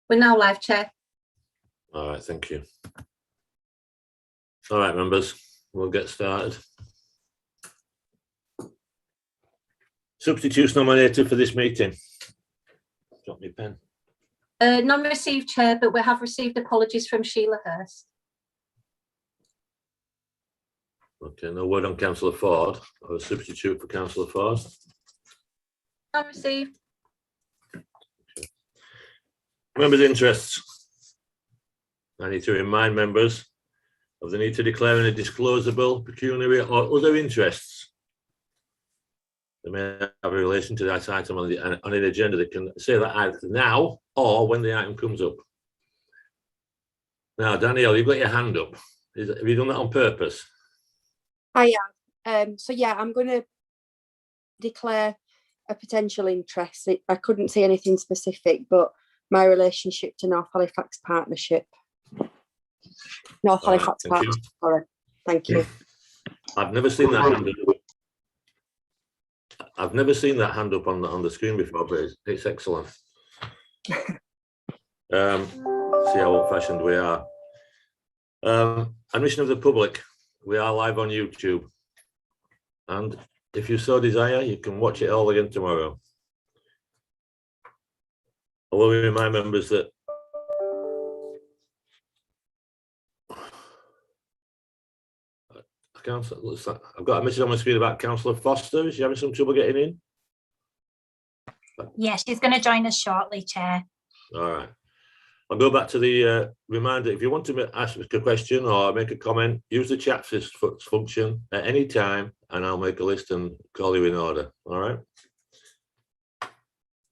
We're now live, Chair. All right, thank you. All right, members, we'll get started. Substitutes nominated for this meeting. Drop me a pen. None received, Chair, but we have received apologies from Sheila Hurst. Okay, no word on Councillor Ford or a substitute for Councillor Ford. None received. Members' interests. I need to remind members of the need to declare any disclosable, pecuniary or other interests that may have a relation to that item on an agenda. They can say that either now or when the item comes up. Now, Danielle, you've got your hand up. Have you done that on purpose? I am. So yeah, I'm going to declare a potential interest. I couldn't see anything specific, but my relationship to North Halifax Partnership. North Halifax Partnership. Sorry. Thank you. I've never seen that hand up. I've never seen that hand up on the screen before, but it's excellent. See how old-fashioned we are. Admission of the public. We are live on YouTube, and if you so desire, you can watch it all again tomorrow. I will remind members that I've got a message on my screen about Councillor Foster. Is she having some trouble getting in? Yeah, she's going to join us shortly, Chair. All right. I'll go back to the reminder. If you want to ask a question or make a comment, use the chat function at any time, and I'll make a list and call you in order. All right.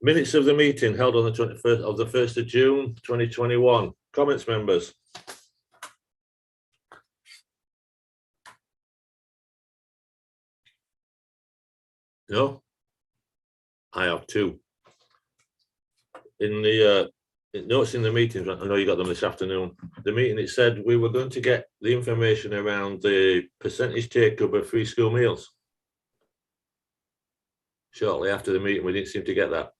Minutes of the meeting held on the 21st of the 1st of June 2021. Comments, members? No? I have two. In the notes in the meetings, I know you got them this afternoon. The meeting, it said we were going to get the information around the percentage take-up of free school meals. Shortly after the meeting, we didn't seem to get that.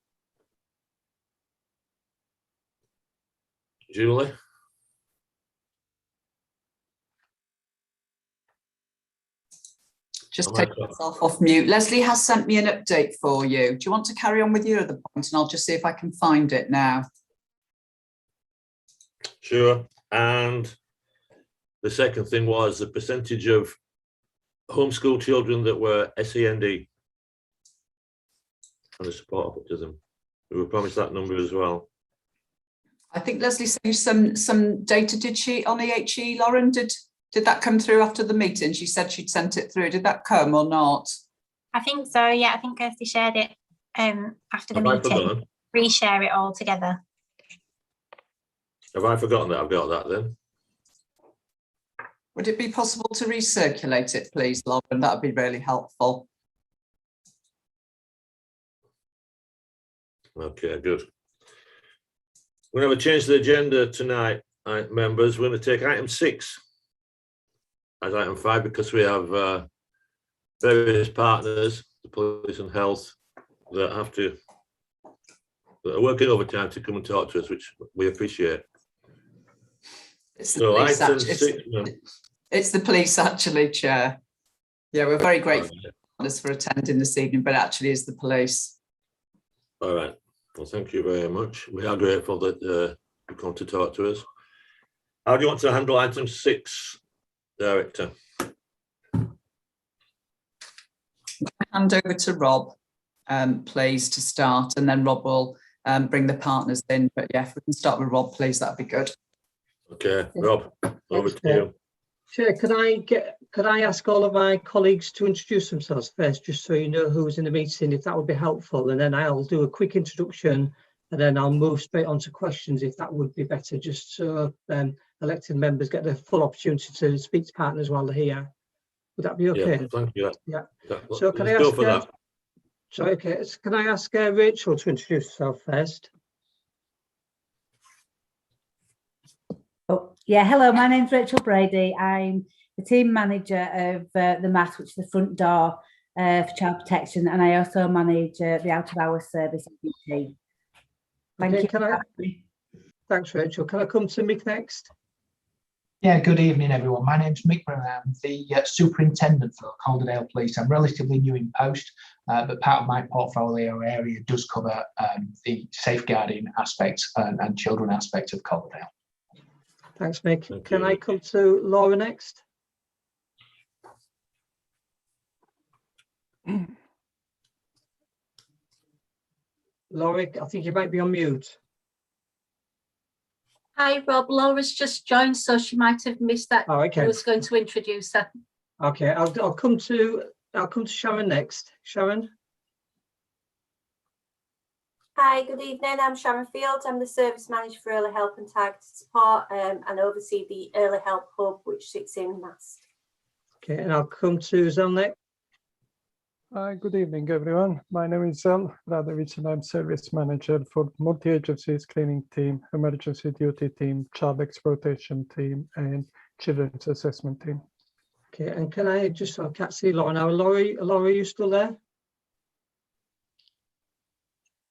Julie? Just take myself off mute. Leslie has sent me an update for you. Do you want to carry on with your other point? And I'll just see if I can find it now. Sure. And the second thing was the percentage of homeschool children that were SEND and the support of autism. We were promised that number as well. I think Leslie sent some data, did she, on EHE, Lauren? Did that come through after the meeting? She said she'd sent it through. Did that come or not? I think so, yeah. I think Kirsty shared it after the meeting. Reshare it all together. Have I forgotten that? I've got that then. Would it be possible to recirculate it, please, Lauren? That would be really helpful. Okay, good. We're going to have a change to the agenda tonight, members. We're going to take item 6 as item 5 because we have various partners, the police and health, that are working overtime to come and talk to us, which we appreciate. It's the police, actually, Chair. Yeah, we're very grateful for attending this evening, but actually it's the police. All right. Well, thank you very much. We are grateful that you come to talk to us. How do you want to handle item 6, Director? Hand over to Rob, please, to start, and then Rob will bring the partners in. But yeah, if we can start with Rob, please, that'd be good. Okay, Rob, over to you. Chair, could I ask all of my colleagues to introduce themselves first, just so you know who's in the meeting, if that would be helpful, and then I'll do a quick introduction, and then I'll move straight on to questions, if that would be better, just so elected members get the full opportunity to speak to partners while they're here. Would that be okay? Yeah, thank you. Yeah. So can I ask? Go for that. Sorry, okay. Can I ask Rachel to introduce herself first? Oh, yeah, hello, my name's Rachel Brady. I'm the team manager of the MAT, which is the front door for child protection, and I also manage the out of hours service at UT. Thank you. Thanks, Rachel. Can I come to Mick next? Yeah, good evening, everyone. My name's Mick Brown. I'm the superintendent for Calderdale Police. I'm relatively new in post, but part of my portfolio area does cover the safeguarding aspects and children aspects of Calderdale. Thanks, Mick. Can I come to Laura next? Laura, I think you might be on mute. Hi, Rob. Laura's just joined, so she might have missed that. Oh, okay. I was going to introduce her. Okay, I'll come to Sharon next. Sharon. Hi, good evening. I'm Sharon Fields. I'm the service manager for early help and targeted support, and oversee the early help hub, which sits in Mast. Okay, and I'll come to Zell next. Hi, good evening, everyone. My name is Zell Radovic, and I'm service manager for multi-agency screening team, emergency duty team, child exploitation team, and children's assessment team. Okay, and can I just, I can't see Laura now. Laura, are you still there?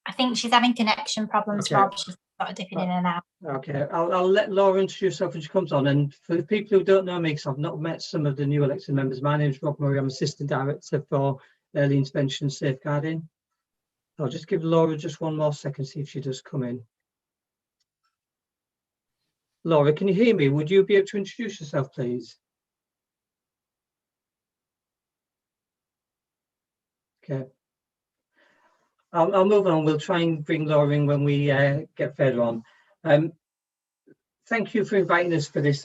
I think she's having connection problems, Okay. Rob. She's sort of dipping in and out. Okay, I'll let Laura introduce herself when she comes on. And for the people who don't know me, because I've not met some of the new elected members, my name is Rob Murray. I'm Assistant Director for Early Intervention Safeguarding. I'll just give Laura just one more second, see if she does come in. Laura, can you hear me? Would you be able to introduce yourself, please? Okay. I'll move on. We'll try and bring Laura in when we get further on. Thank you for inviting us for this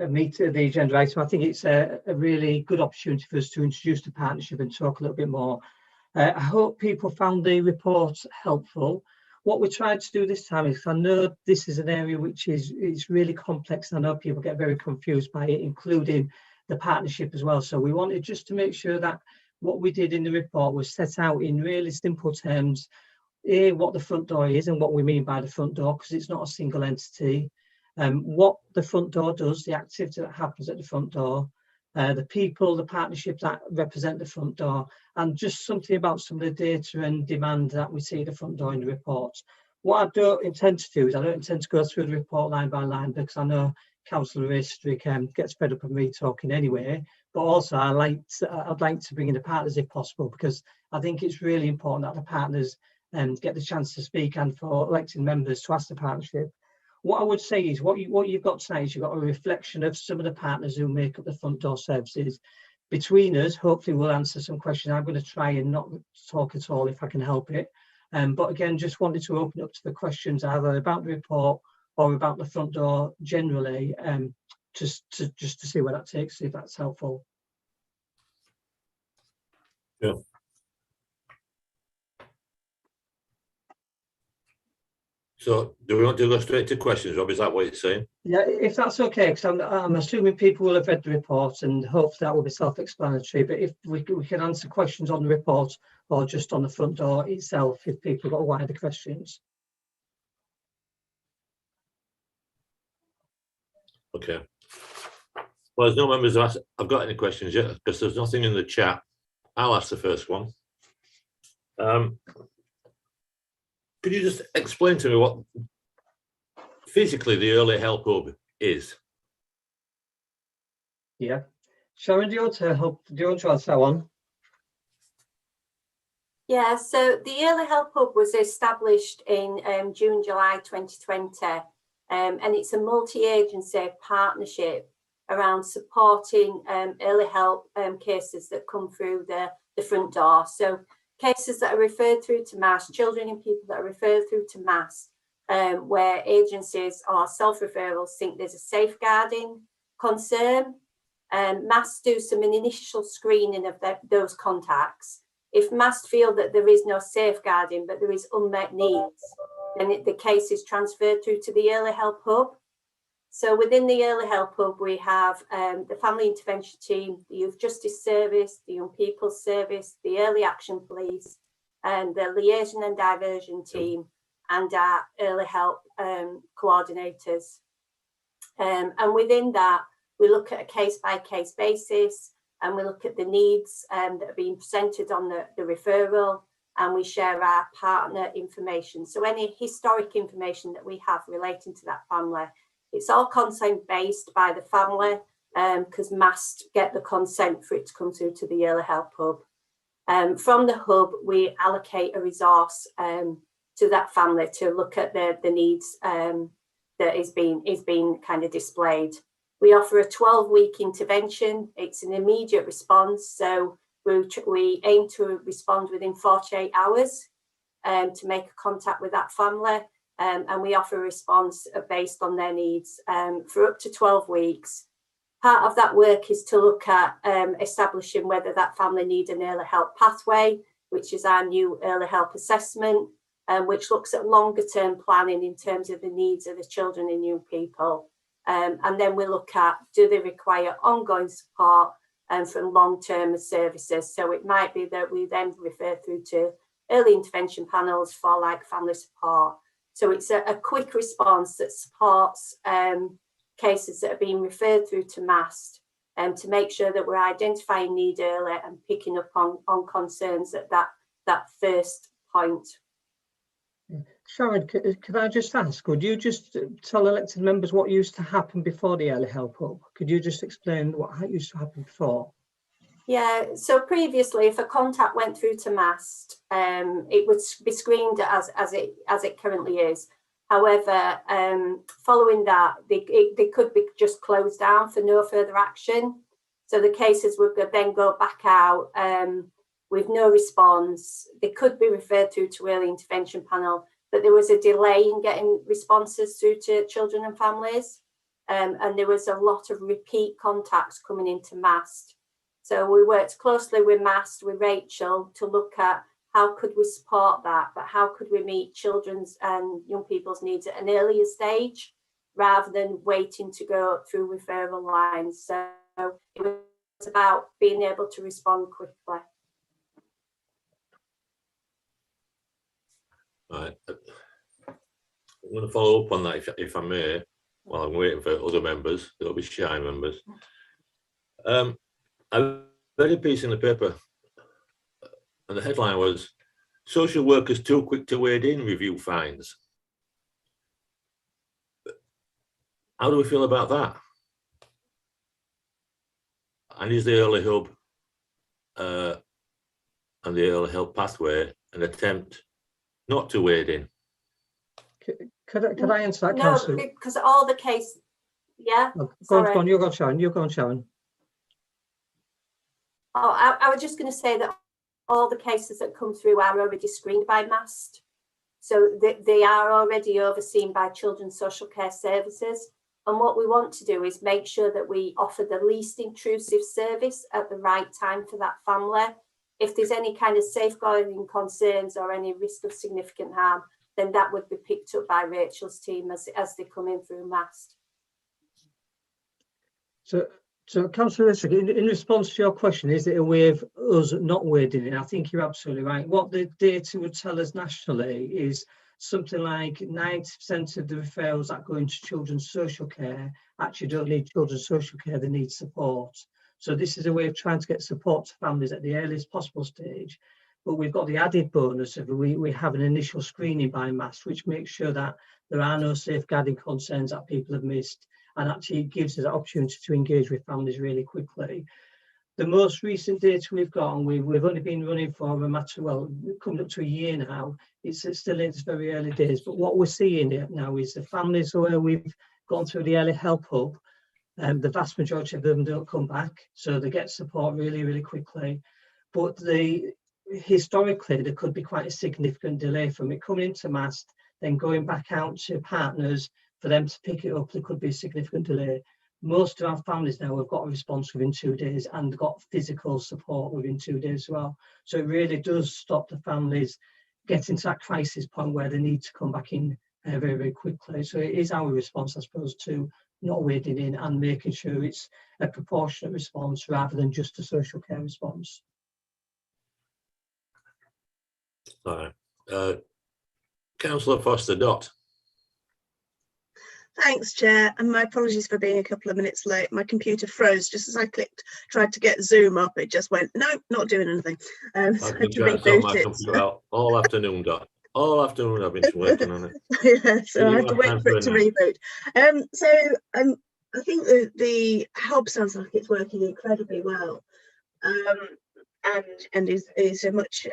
meet the agenda item. I think it's a really good opportunity for us to introduce the partnership and talk a little bit more. I hope people found the report helpful. What we tried to do this time is, I know this is an area which is really complex, and I know people get very confused by it, including the partnership as well. So we wanted just to make sure that what we did in the report was set out in really simple terms, what the front door is and what we mean by the front door, because it's not a single entity. What the front door does, the activity that happens at the front door, the people, the partnership that represent the front door, and just something about some of the data and demand that we see at the front door in the report. What I don't intend to do is I don't intend to go through the report line by line, because I know Councillor Istrick gets fed up of me talking anyway, but also I'd like to bring in the partners if possible, because I think it's really important that the partners get the chance to speak, and for elected members to ask the partnership. What I would say is what you've got tonight is you've got a reflection of some of the partners who make up the front door services. Between us, hopefully we'll answer some questions. I'm going to try and not talk at all if I can help it. But again, just wanted to open up to the questions either about the report or about the front door generally, just to see where that takes, if that's helpful. Yeah. So do we want to go straight to questions, Rob? Is that what you're saying? Yeah, if that's okay, because I'm assuming people will have read the report and hopefully that will be self-explanatory. But if we can answer questions on the report or just on the front door itself, if people have got wider questions. Okay. Well, there's no members I've got any questions yet, because there's nothing in the chat. I'll ask the first one. Could you just explain to me what physically the early help hub is? Yeah. Sharon, do you want to answer that one? Yeah, so the early help hub was established in June, July 2020, and it's a multi-agency partnership around supporting early help cases that come through the front door. So cases that are referred through to MASS, children and people that are referred through to MASS, where agencies or self-referrals think there's a safeguarding concern. MASS do some initial screening of those contacts. If MASS feel that there is no safeguarding, but there is unmet needs, then the case is transferred through to the early help hub. So within the early help hub, we have the family intervention team, the youth justice service, the young people service, the early action police, and the liaison and diversion team, and our early help coordinators. And within that, we look at a case-by-case basis, and we look at the needs that are being presented on the referral. and we share our partner information. So any historic information that we have relating to that family, it's all consent based by the family, because MAST get the consent for it to come through to the Early Help Hub. From the hub, we allocate a resource to that family to look at the needs that is being kind of displayed. We offer a 12-week intervention. It's an immediate response, so we aim to respond within 48 hours to make a contact with that family, and we offer a response based on their needs for up to 12 weeks. Part of that work is to look at establishing whether that family needs an early help pathway, which is our new early help assessment, which looks at longer term planning in terms of the needs of the children and young people. And then we look at, do they require ongoing support from long-term services? So it might be that we then refer through to early intervention panels for like family support. So it's a quick response that supports cases that are being referred through to MAST, to make sure that we're identifying need early and picking up on concerns at that first point. Sharon, could I just ask, could you just tell elected members what used to happen before the Early Help Hub? Could you just explain what used to happen before? Yeah, so previously, if a contact went through to MAST, it would be screened as it currently is. However, following that, they could be just closed down for no further action. So the cases would then go back out with no response. They could be referred through to early intervention panel, but there was a delay in getting responses through to children and families. And there was a lot of repeat contacts coming into MAST. So we worked closely with MAST, with Rachel, to look at how could we support that, but how could we meet children's and young people's needs at an earlier stage rather than waiting to go through referral lines. So it was about being able to respond quickly. Right. I'm going to follow up on that if I may, while I'm waiting for other members. There'll be shy members. I read a piece in the paper, and the headline was, "Social workers too quick to wade in, review finds." How do we feel about that? And is the early hub and the early help pathway an attempt not to wade in? Could I answer that, No, Councillor? because all the case, yeah. Go on, you're going, Sharon. You're going, Sharon. Oh, I was just going to say that all the cases that come through are already screened by MAST. So they are already overseen by Children's Social Care Services. And what we want to do is make sure that we offer the least intrusive service at the right time for that family. If there's any kind of safeguarding concerns or any risk of significant harm, then that would be picked up by Rachel's team as they come in through MAST. So Councillor Russell, in response to your question, is it a way of us not wading in? I think you're absolutely right. What the data would tell us nationally is something like 90% of the referrals that go into children's social care actually don't need children's social care, they need support. So this is a way of trying to get support to families at the earliest possible stage. But we've got the added bonus of we have an initial screening by MAST, which makes sure that there are no safeguarding concerns that people have missed, and actually gives us an opportunity to engage with families really quickly. The most recent data we've got, and we've only been running for a matter, well, coming up to a year now, it's still in its very early days, but what we're seeing now is the families where we've gone through the Early Help Hub, the vast majority of them don't come back, so they get support really, really quickly. But historically, there could be quite a significant delay from it coming into MAST, then going back out to partners for them to pick it up. There could be a significant delay. Most of our families now have got a response within 2 days and got physical support within 2 days as well. So it really does stop the families getting to that crisis point where they need to come back in very, very quickly. So it is our response, I suppose, to not wading in and making sure it's a proportionate response rather than just a social care response. All right. Councillor Foster-Dott. Thanks, Chair, and my apologies for being a couple of minutes late. My computer froze just as I tried to get Zoom up. It just went, no, not doing anything. So I've I been had to trying to sort my reboot it. computer out all afternoon, Doc. All afternoon I've been working on it. Yeah, so I had to You wait have for it to time reboot. I think that the hub sounds like it's working incredibly well, and is a much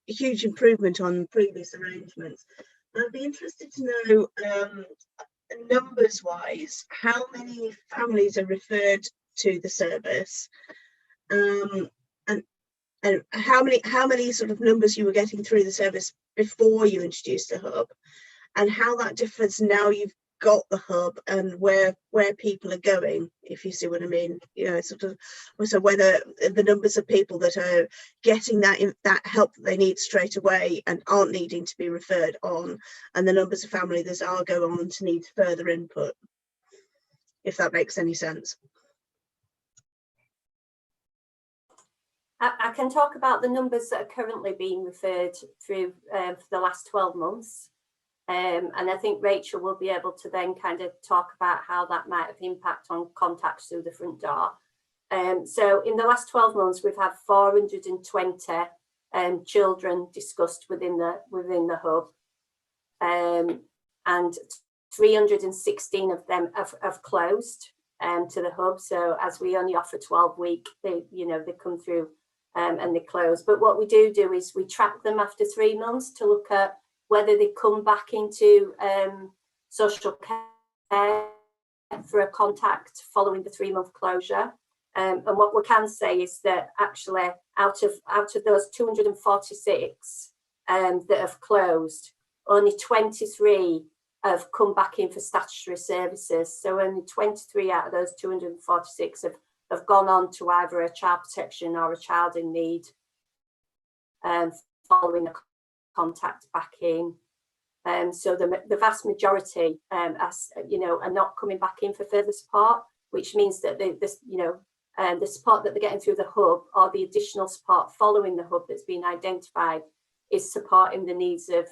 huge improvement on previous arrangements. I'd be interested to know, numbers wise, how many families are referred to the service, and how many sort of numbers you were getting through the service before you introduced the hub, and how that differs now you've got the hub, and where people are going, if you see what I mean. You know, sort of, so whether the numbers of people that are getting that help that they need straight away and aren't needing to be referred on, and the numbers of families that are going on to need further input, if that makes any sense. I can talk about the numbers that are currently being referred through for the last 12 months. And I think Rachel will be able to then kind of talk about how that might have impact on contacts through the front door. So in the last 12 months, we've had 420 children discussed within the hub, and 316 of them have closed to the hub. So as we only offer 12-week, they come through and they close. But what we do is we track them after 3 months to look at whether they come back into social care for a contact following the 3-month closure. And what we can say is that actually out of those 246 that have closed, only 23 have come back in for statutory services. So only 23 out of those 246 have gone on to either a child protection or a child in need following a contact back in. So the vast majority, as you know, are not coming back in for further support, which means that the support that they're getting through the hub, or the additional support following the hub that's been identified, is supporting the needs of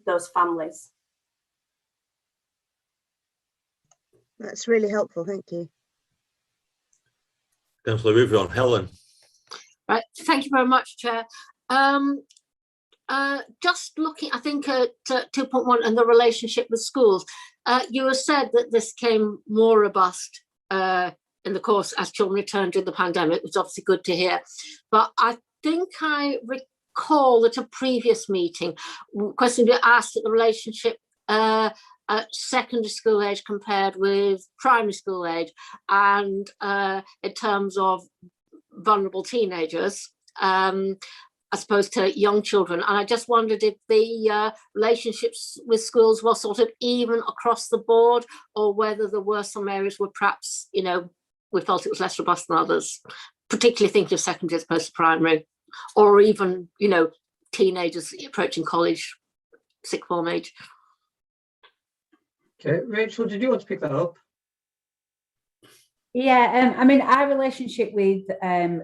those families. That's really helpful, thank you. Councillor Riveron. Helen. Right, thank you very much, Chair. Just looking, I think, at 2.1 and the relationship with schools, you have said that this came more robust in the course as children returned during the pandemic, which is obviously good to hear. But I think I recall at a previous meeting, question we asked at the relationship at secondary school age compared with primary school age, and in terms of vulnerable teenagers, as opposed to young children. And I just wondered if the relationships with schools were sort of even across the board, or whether there were some areas where perhaps, we felt it was less robust than others, particularly thinking of secondary as opposed to primary, or even, teenagers approaching college, sixth form age. Okay, Rachel, did you want to pick that up? Yeah, I mean, our relationship with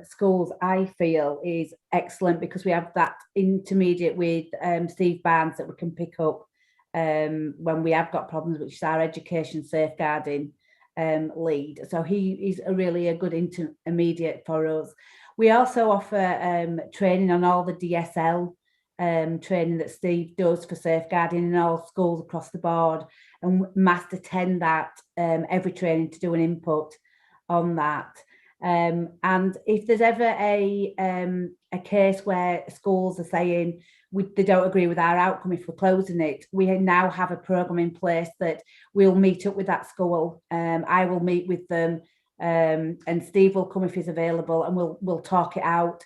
schools, I feel, is excellent, because we have that intermediate with Steve Barnes that we can pick up when we have got problems, which is our education safeguarding lead. So he is really a good intermediate for us. We also offer training on all the DSL training that Steve does for safeguarding in all schools across the board, and must attend that every training to do an input on that. And if there's ever a case where schools are saying they don't agree with our outcome if we're closing it, we now have a programme in place that we'll meet up with that school. I will meet with them, and Steve will come if he's available, and we'll talk it out.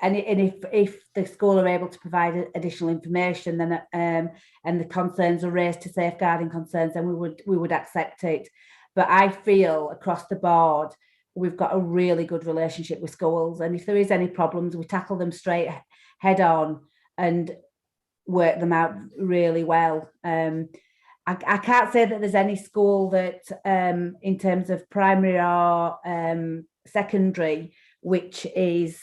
And if the school are able to provide additional information, then and the concerns are raised to safeguarding concerns, then we would accept it. But I feel across the board we've got a really good relationship with schools, and if there is any problems, we tackle them straight head on and work them out really well. I can't say that there's any school that in terms of primary or secondary which is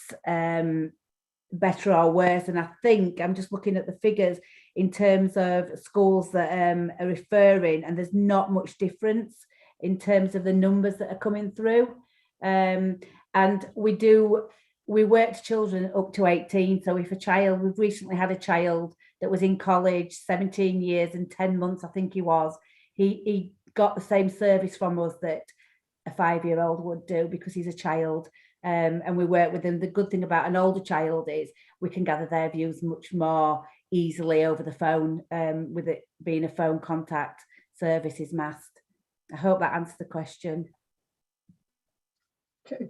better or worse. And I think I'm just looking at the figures in terms of schools that are referring, and there's not much difference in terms of the numbers that are coming through. And we work to children up to 18. So if we've recently had a child that was in college, 17 years and 10 months, I think he was, he got the same service from us that a 5-year-old would do, because he's a child. And we work with them. The good thing about an older child is we can gather their views much more easily over the phone, with it being a phone contact service is masked. I hope that answers the question.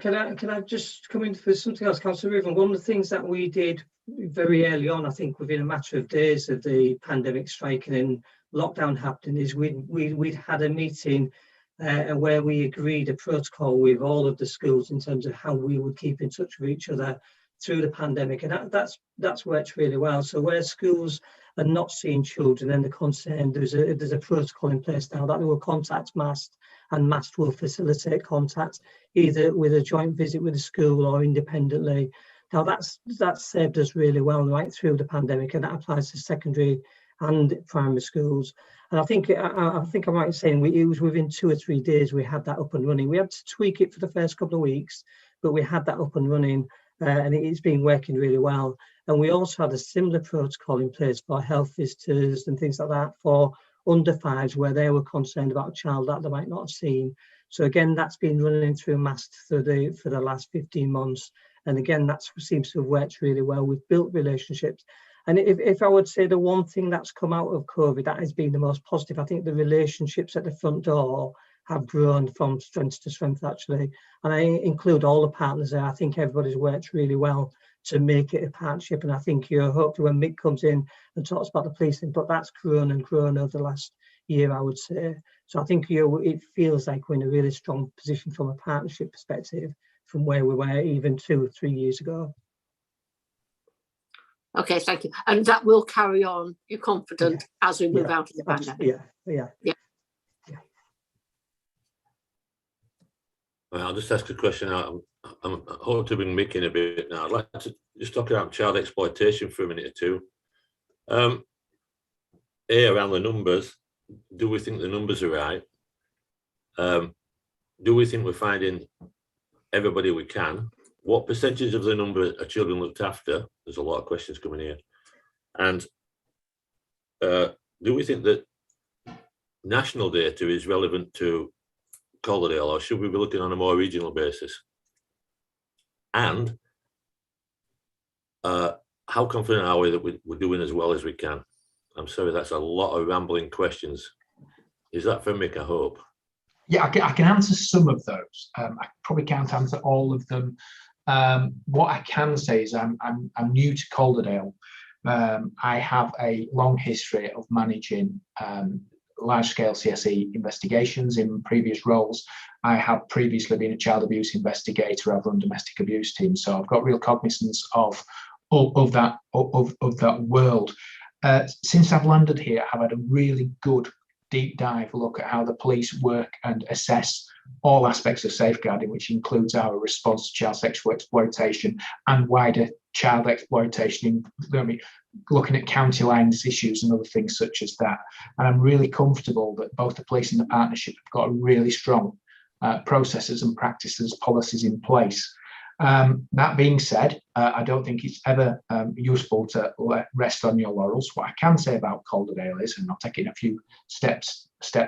Can I just come in for something else, Councillor Riven? One of the things that we did very early on, I think within a matter of days of the pandemic striking and lockdown happening, is we'd had a meeting where we agreed a protocol with all of the schools in terms of how we would keep in touch with each other through the pandemic, and that's worked really well. So where schools are not seeing children, then the concern, there's a protocol in place now that they will contact MAST, and MAST will facilitate contact either with a joint visit with the school or independently. Now that's served us really well right through the pandemic, and that applies to secondary and primary schools. And I think I'm right in saying it was within 2 or 3 days we had that up and running. We had to tweak it for the first couple of weeks, but we had that up and running, and it's been working really well. And we also had a similar protocol in place for health visitors and things like that for under 5s, where they were concerned about a child that they might not have seen. So again, that's been running through MAST for the last 15 months. And again, that seems to have worked really well. We've built relationships. And if I would say the one thing that's come out of COVID that has been the most positive, I think the relationships at the front door have grown from strength to strength, actually. And I include all the partners there. I think everybody's worked really well to make it a partnership. And I think hopefully when Mick comes in and talks about the policing, but that's grown and grown over the last year, I would say. So I think it feels like we're in a really strong position from a partnership perspective from where we were even 2 or 3 years ago. Okay, thank you. And that will carry on, you're confident, as we move out of the pandemic? Yeah. I'll just ask a question. I'm hoping to bring Mick in a bit now. I'd like to just talk about child exploitation for a minute or two. Around the numbers, do we think the numbers are right? Do we think we're finding everybody we can? What percentage of the number are children looked after? There's a lot of questions coming here. And do we think that national data is relevant to Calderdale, or should we be looking on a more regional basis? And how confident are we that we're doing as well as we can? I'm sorry, that's a lot of rambling questions. Is that for Mick, I hope? Yeah, I can answer some of those. I probably can't answer all of them. What I can say is I'm new to Calderdale. I have a long history of managing large-scale CSE investigations in previous roles. I have previously been a child abuse investigator. I've run domestic abuse teams, so I've got real cognizance of that world. Since I've landed here, I've had a really good deep dive look at how the police work and assess all aspects of safeguarding, which includes our response to child sexual exploitation and wider child exploitation, looking at county lines issues and other things such as that. And I'm really comfortable that both the police and the partnership have got really strong processes and practices, policies in place. That being said, I don't think it's ever useful to rest on your laurels. What I can say about Calderdale is, and I'll take in a few step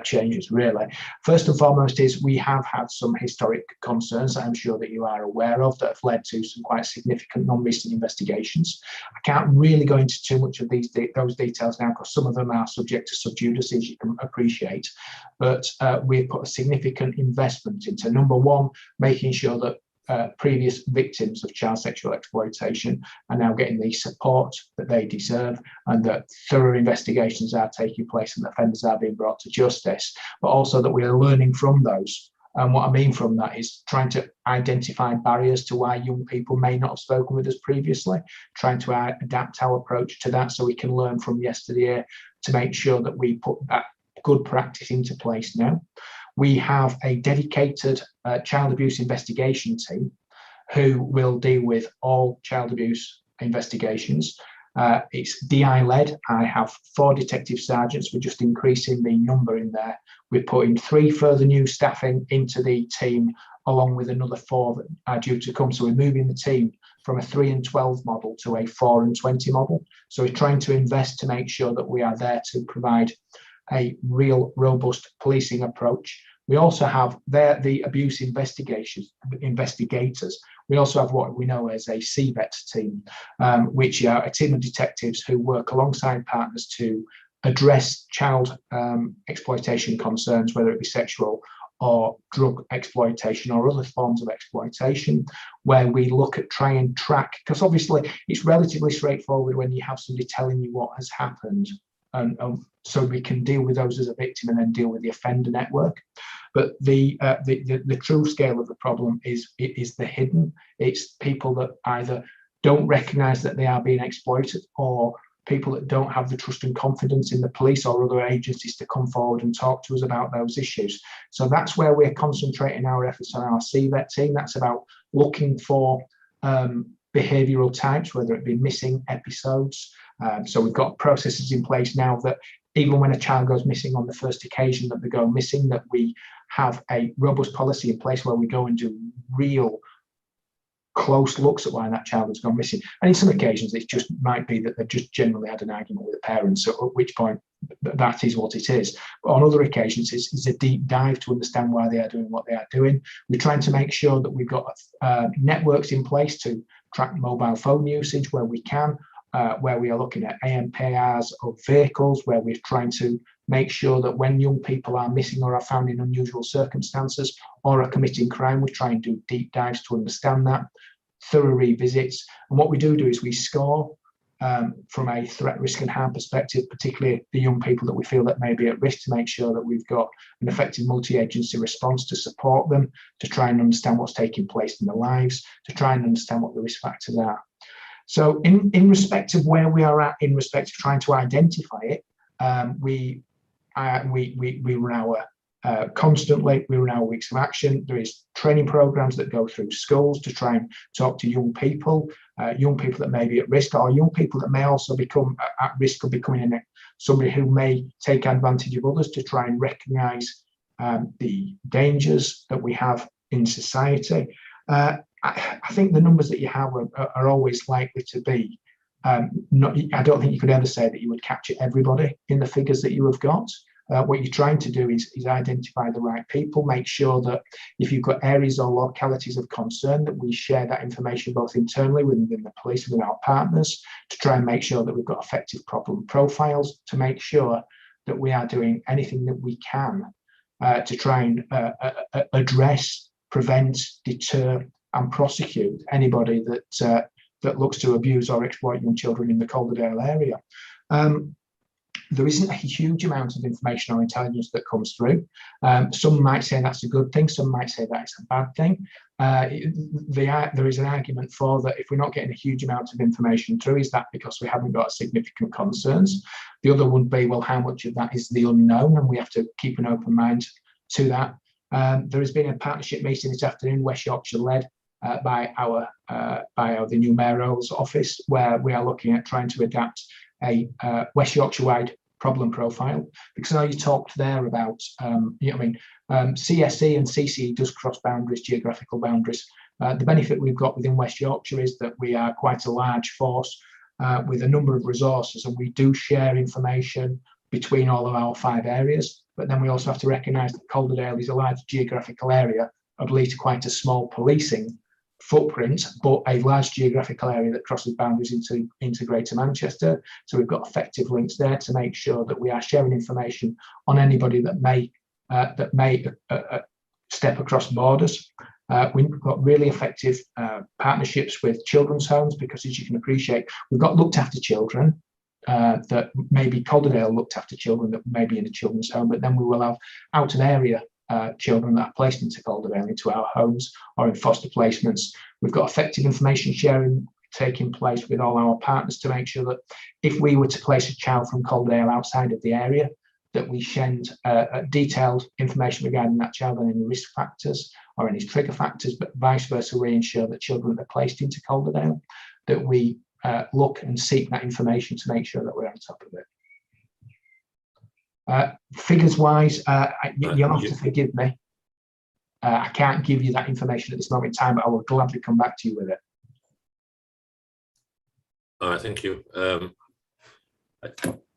changes really. First and foremost is we have had some historic concerns that I'm sure that you are aware of that have led to some quite significant non-recent investigations. I can't really go into too much of those details now because some of them are subject to sub judice, as you can appreciate. But we've put a significant investment into, number one, making sure that previous victims of child sexual exploitation are now getting the support that they deserve, and that thorough investigations are taking place and offenders are being brought to justice, but also that we are learning from those. And what I mean from that is trying to identify barriers to why young people may not have spoken with us previously, trying to adapt our approach to that so we can learn from yesteryear to make sure that we put that good practice into place now. We have a dedicated child abuse investigation team who will deal with all child abuse investigations. It's DI led. I have 4 detective sergeants. We're just increasing the number in there. We're putting 3 further new staff into the team, along with another 4 that are due to come. So we're moving the team from a 3 and 12 model to a 4 and 20 model. So we're trying to invest to make sure that we are there to provide a real robust policing approach. We also have the abuse investigators. We also have what we know as a CVET team, which are a team of detectives who work alongside partners to address child exploitation concerns, whether it be sexual or drug exploitation or other forms of exploitation, where we look at try and track, because obviously it's relatively straightforward when you have somebody telling you what has happened, and so we can deal with those as a victim and then deal with the offender network. But the true scale of the problem is the hidden. It's people that either don't recognise that they are being exploited, or people that don't have the trust and confidence in the police or other agencies to come forward and talk to us about those issues. So that's where we're concentrating our efforts on our CVET team. That's about looking for behavioural types, whether it be missing episodes. So we've got processes in place now that even when a child goes missing on the first occasion that they go missing, that we have a robust policy in place where we go and do real close looks at why that child has gone missing. And in some occasions, it just might be that they've just generally had an argument with the parents, so at which point that is what it is. But on other occasions, it's a deep dive to understand why they are doing what they are doing. We're trying to make sure that we've got networks in place to track mobile phone usage where we can, where we are looking at AMPRs of vehicles, where we're trying to make sure that when young people are missing or are found in unusual circumstances or are committing crime, we try and do deep dives to understand that, thorough revisits. And what we do is we score from a threat, risk and harm perspective, particularly the young people that we feel that may be at risk, to make sure that we've got an effective multi-agency response to support them, to try and understand what's taking place in their lives, to try and understand what the risk factors are. So in respect of where we are at, in respect of trying to identify it, we run our constantly, we run our weeks of action. There is training programs that go through schools to try and talk to young people that may be at risk, or young people that may also become at risk of becoming somebody who may take advantage of others, to try and recognise the dangers that we have in society. I think the numbers that you have are always likely to be, I don't think you could ever say that you would capture everybody in the figures that you have got. What you're trying to do is identify the right people, make sure that if you've got areas or localities of concern, that we share that information both internally within the police, with our partners, to try and make sure that we've got effective problem profiles, to make sure that we are doing anything that we can to try and address, prevent, deter and prosecute anybody that looks to abuse or exploit young children in the Calderdale area. There isn't a huge amount of information or intelligence that comes through. Some might say that's a good thing, some might say that it's a bad thing. There is an argument for that. If we're not getting a huge amount of information through, is that because we haven't got significant concerns? The other would be, well, how much of that is the unknown, and we have to keep an open mind to that. There has been a partnership meeting this afternoon, West Yorkshire led, by the new mayoral's office, where we are looking at trying to adapt a West Yorkshire-wide problem profile, because I know you talked there about, CSE and CCE does cross boundaries, geographical boundaries. The benefit we've got within West Yorkshire is that we are quite a large force with a number of resources, and we do share information between all of our 5 areas. But then we also have to recognise that Calderdale is a large geographical area, of least quite a small policing footprint, but a large geographical area that crosses boundaries into Greater Manchester. So we've got effective links there to make sure that we are sharing information on anybody that may step across borders. We've got really effective partnerships with children's homes, because as you can appreciate, we've got looked after children that maybe Calderdale looked after children that may be in a children's home, but then we will have out of area children that are placed into Calderdale, into our homes or in foster placements. We've got effective information sharing taking place with all our partners to make sure that if we were to place a child from Calderdale outside of the area, that we send detailed information regarding that child and any risk factors or any trigger factors, but vice versa, we ensure that children that are placed into Calderdale, that we look and seek that information to make sure that we're on top of it. Figures wise, you'll have to forgive me. I can't give you that information at this moment in time, but I will gladly come back to you with it. All right, thank you. I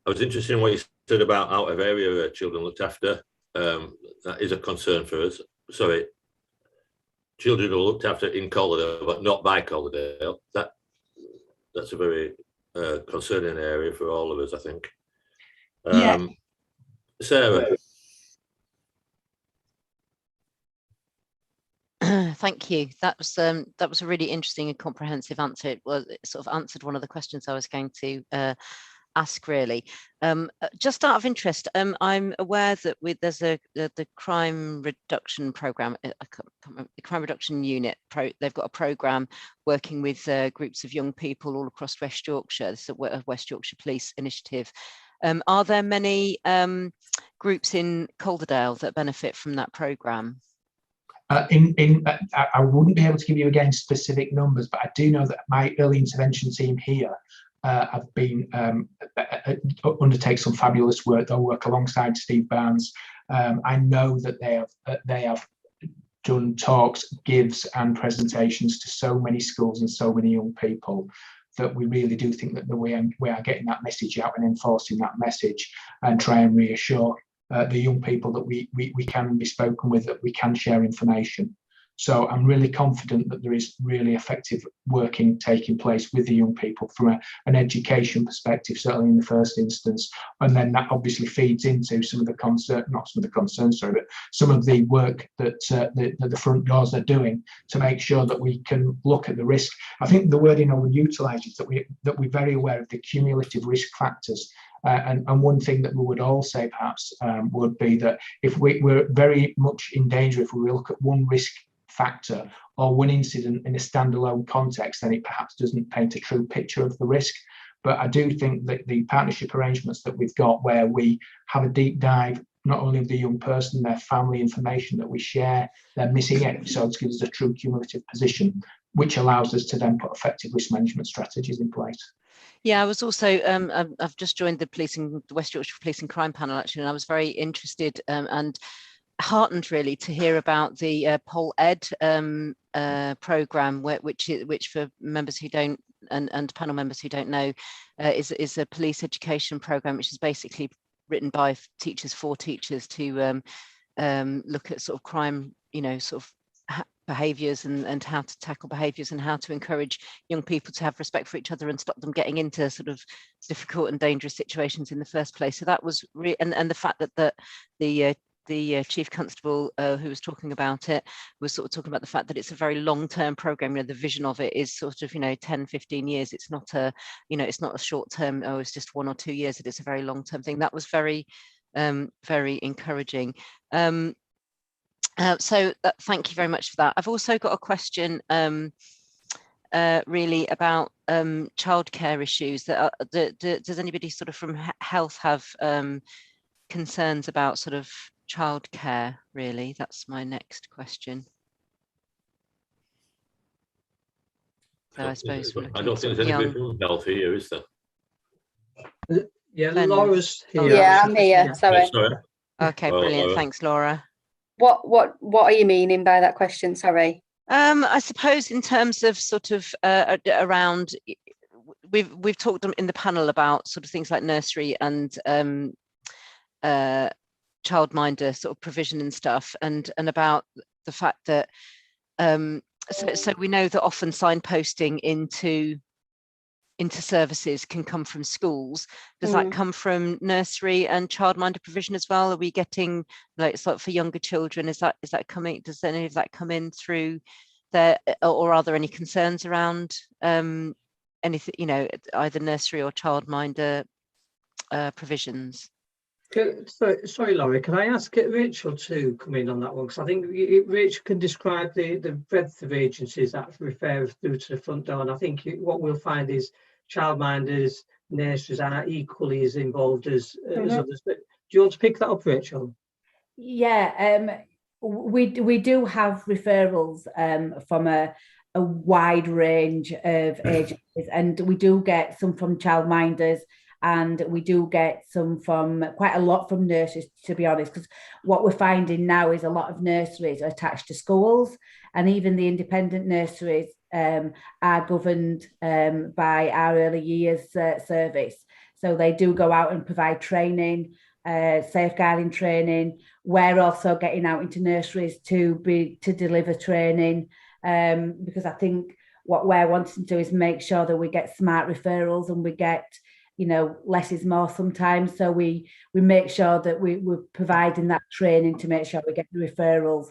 was interested in what you said about out of area children looked after. That is a concern for us. Sorry, children are looked after in Calderdale, but not by Calderdale. That's a very concerning area for all of us, I think. Yeah. Sarah. Thank you. That was a really interesting and comprehensive answer. It sort of answered one of the questions I was going to ask, really. Just out of interest, I'm aware that there's the crime reduction program, the crime reduction unit. They've got a program working with groups of young people all across West Yorkshire. This is a West Yorkshire Police initiative. Are there many groups in Calderdale that benefit from that program? I wouldn't be able to give you again specific numbers, but I do know that my early intervention team here have been undertake some fabulous work. They'll work alongside Steve Barnes. I know that they have done talks, gives, and presentations to so many schools and so many young people that we really do think that we are getting that message out and enforcing that message and try and reassure the young people that we can be spoken with, that we can share information. So I'm really confident that there is really effective working taking place with the young people from an education perspective, certainly in the first instance. And then that obviously feeds into some of the some of the work that the front doors are doing to make sure that we can look at the risk. I think the wording I would utilise is that we're very aware of the cumulative risk factors. And one thing that we would all say perhaps would be that if we're very much in danger if we look at one risk factor or one incident in a standalone context, then it perhaps doesn't paint a true picture of the risk. But I do think that the partnership arrangements that we've got, where we have a deep dive, not only of the young person, their family information that we share, their missing episodes, gives us a true cumulative position, which allows us to then put effective risk management strategies in place. Yeah, I was also, I've just joined the West Yorkshire Policing Crime Panel, actually, and I was very interested and heartened really to hear about the Pol Ed programme, which for members who don't, and panel members who don't know, is a police education programme, which is basically written by teachers for teachers to look at sort of crime, sort of behaviours and how to tackle behaviours and how to encourage young people to have respect for each other and stop them getting into sort of difficult and dangerous situations in the first place. So that was and the fact that the Chief Constable who was talking about it was sort of talking about the fact that it's a very long-term program. The vision of it is sort of 10-15 years. It's not a it's not a short term, it's just 1 or 2 years. It is a very long-term thing. That was very very encouraging. So thank you very much for that. I've also got a question really about childcare issues. Does anybody sort of from health have concerns about sort of childcare, really? That's my next question. So I suppose I don't think there's anybody from health here, is there? Yeah, Laura's here. Yeah, I'm here. Sorry. Okay, brilliant. Laura. Thanks, Laura. What are you meaning by that question? Sorry. I suppose in terms of sort of around, we've talked in the panel about sort of things like nursery and childminder sort of provision and stuff, and about the fact that so we know that often signposting into services can come from schools. Does that come from nursery and childminder provision as well? Are we getting like sort of for younger children? Is that coming? Does any of that come in through there, or are there any concerns around anything? Either nursery or childminder provisions? Sorry, Laurie, can I ask Rachel to come in on that one? Because I think Rachel can describe the breadth of agencies that refer through to the front door, and I think what we'll find is childminders, nurseries are equally as involved as others. But do you want to pick that up, Rachel? Yeah, we do have referrals from a a wide range of agencies, and we do get some from childminders, and we do get some from quite a lot from nurseries, to be honest, because what we're finding now is a lot of nurseries are attached to schools, and even the independent nurseries are governed by our early years service. So they do go out and provide training, safeguarding training. We're also getting out into nurseries to deliver training, because I think what we're wanting to do is make sure that we get smart referrals, and we get, you know, less is more sometimes. So we make sure that we're providing that training to make sure we get the referrals.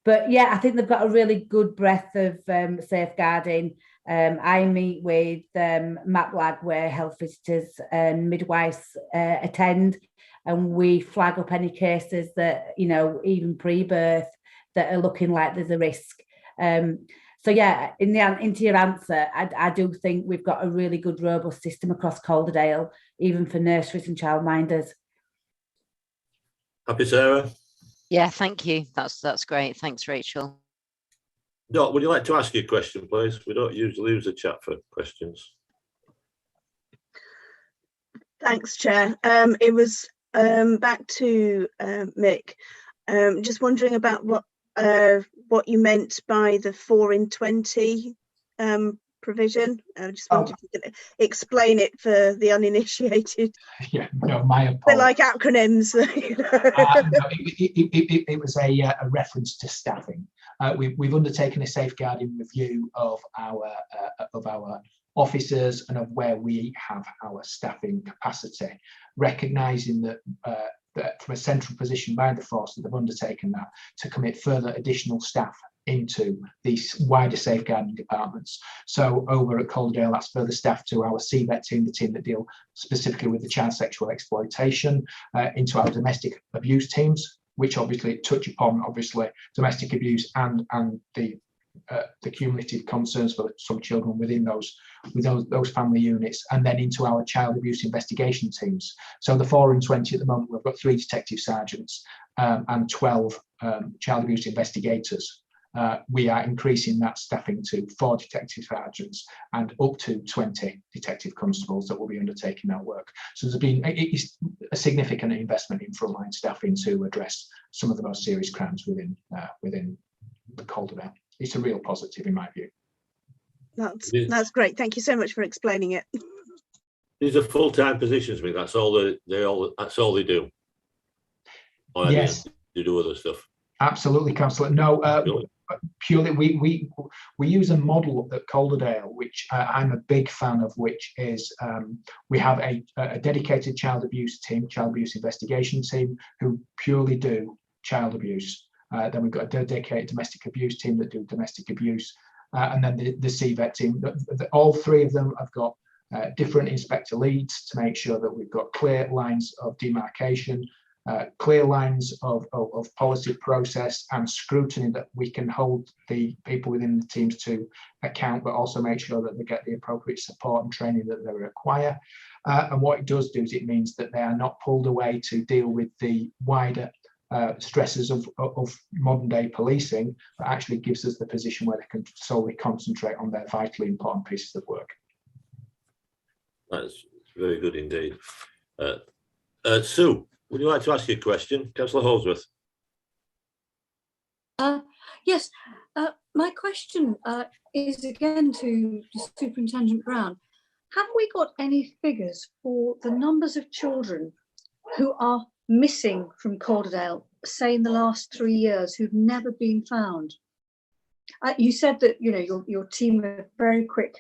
But yeah, I think they've got a really good breadth of safeguarding. I meet with MAPLAG, where health visitors and midwives attend, and we flag up any cases that, you know, even pre-birth, that are looking like there's a risk. So yeah, into your answer, I do think we've got a really good, robust system across Calderdale, even for nurseries and childminders. Happy, Sarah? Yeah, thank you. That's great. Thanks, Rachel. Doc, would you like to ask your question, please? We don't usually use the chat for questions. Thanks, Chair. It was back to Mick. Just wondering about what you meant by the 4 in 20 provision. I just wanted to explain it for the uninitiated. Yeah, no, my apologies. They're like acronyms. No, it was a reference to staffing. We've undertaken a safeguarding review of our officers and of where we have our staffing capacity, recognising that from a central position by the force, that they've undertaken that to commit further additional staff into these wider safeguarding departments. So over at Calderdale, that's further staff to our CVET team, the team that deal specifically with the child sexual exploitation, into our domestic abuse teams, which obviously touch upon domestic abuse and the cumulative concerns for some children within those family units, and then into our child abuse investigation teams. So the 4 in 20 at the moment, we've got 3 detective sergeants and 12 child abuse investigators. We are increasing that staffing to 4 detective sergeants and up to 20 detective constables that will be undertaking that work. So there's been a significant investment in frontline staffing to address some of the most serious crimes within the Calderdale. It's a real positive in my view. That's great. Thank you so much for explaining it. These are full-time positions, Mick. That's all they do. Or yes, they do other stuff. Absolutely, Councillor. No, purely we use a model at Calderdale, which I'm a big fan of, which is we have a dedicated child abuse team, child abuse investigation team, who purely do child abuse. Then we've got a dedicated domestic abuse team that do domestic abuse, and then the CVET team. All 3 of them have got different inspector leads to make sure that we've got clear lines of demarcation, clear lines of policy process and scrutiny, that we can hold the people within the teams to account, but also make sure that they get the appropriate support and training that they require. And what it does do is it means that they are not pulled away to deal with the wider stresses of modern day policing, but actually gives us the position where they can solely concentrate on their vitally important pieces of work. That's very good indeed. Sue, would you like to ask your question? Councillor Holdsworth. Yes, my question is again to Superintendent Brown. Have we got any figures for the numbers of children who are missing from Calderdale, say in the last 3 years, who've never been found? You said that, you know, your team are very quick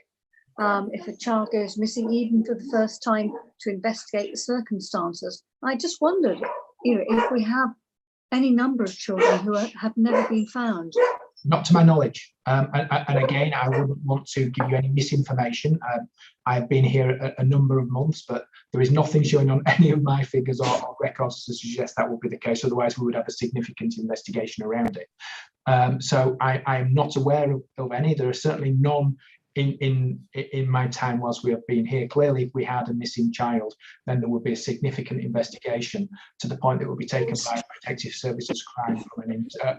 if a child goes missing, even for the first time, to investigate the circumstances. I just wondered, you know, if we have any number of children who have never been found. Not to my knowledge. And again, I wouldn't want to give you any misinformation. I've been here a number of months, but there is nothing showing on any of my figures or records to suggest that would be the case. Otherwise, we would have a significant investigation around it. So I am not aware of any. There are certainly none in my time whilst we have been here, clearly if we had a missing child, then there would be a significant investigation to the point that would be taken by Protective Services Crime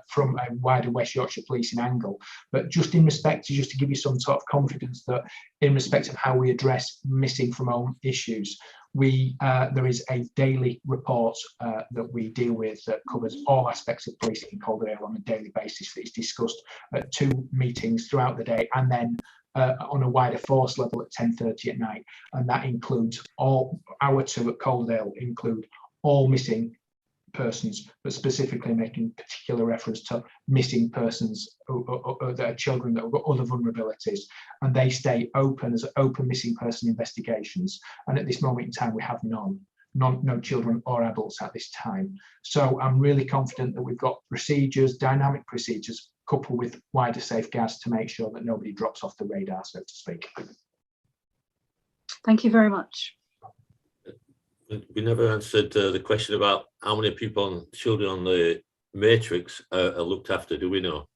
from a wider West Yorkshire policing angle. But just in respect to, just to give you some sort of confidence that in respect of how we address missing from home issues, there is a daily report that we deal with that covers all aspects of policing in Calderdale on a daily basis that is discussed at 2 meetings throughout the day, and then on a wider force level at 10:30 at night. And that includes all, our 2 at Calderdale include all missing persons, but specifically making particular reference to missing persons that are children that have got other vulnerabilities, and they stay open as open missing person investigations. And at this moment in time, we have no children or adults at this time. So I'm really confident that we've got procedures, dynamic procedures, coupled with wider safeguards to make sure that nobody drops off the radar, so to speak. Thank you very much. We never answered the question about how many children on the matrix are looked after. Do we know?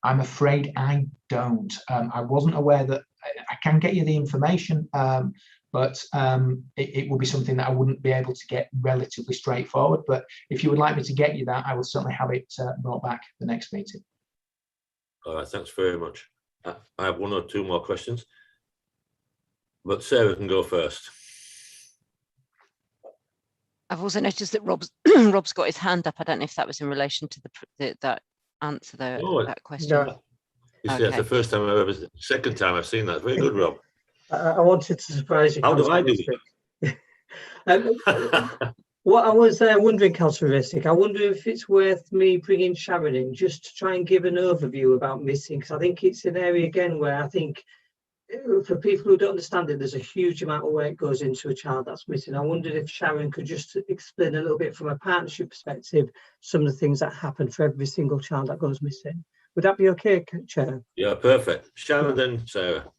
I'm afraid I don't. I wasn't aware that. I can get you the information, but it will be something that I wouldn't be able to get relatively straightforward. But if you would like me to get you that, I will certainly have it brought back the next meeting. All right, thanks very much. I have 1 or 2 more questions, but Sarah can go first. I've also noticed that Rob's got his hand up. I don't know if that was in relation to that answer, though, that question. No. You see, that's the first time I've ever, second time I've seen that. Very good, Rob. I wanted to surprise you. How do I do it? What I was wondering, Councillor Resick, I wonder if it's worth me bringing Sharon in just to try and give an overview about missing, because I think it's an area again where I think for people who don't understand it, there's a huge amount of work goes into a child that's missing. I wondered if Sharon could just explain a little bit from a partnership perspective some of the things that happen for every single child that goes missing. Would that be okay, Chair? Yeah, perfect. Sharon, then Sarah.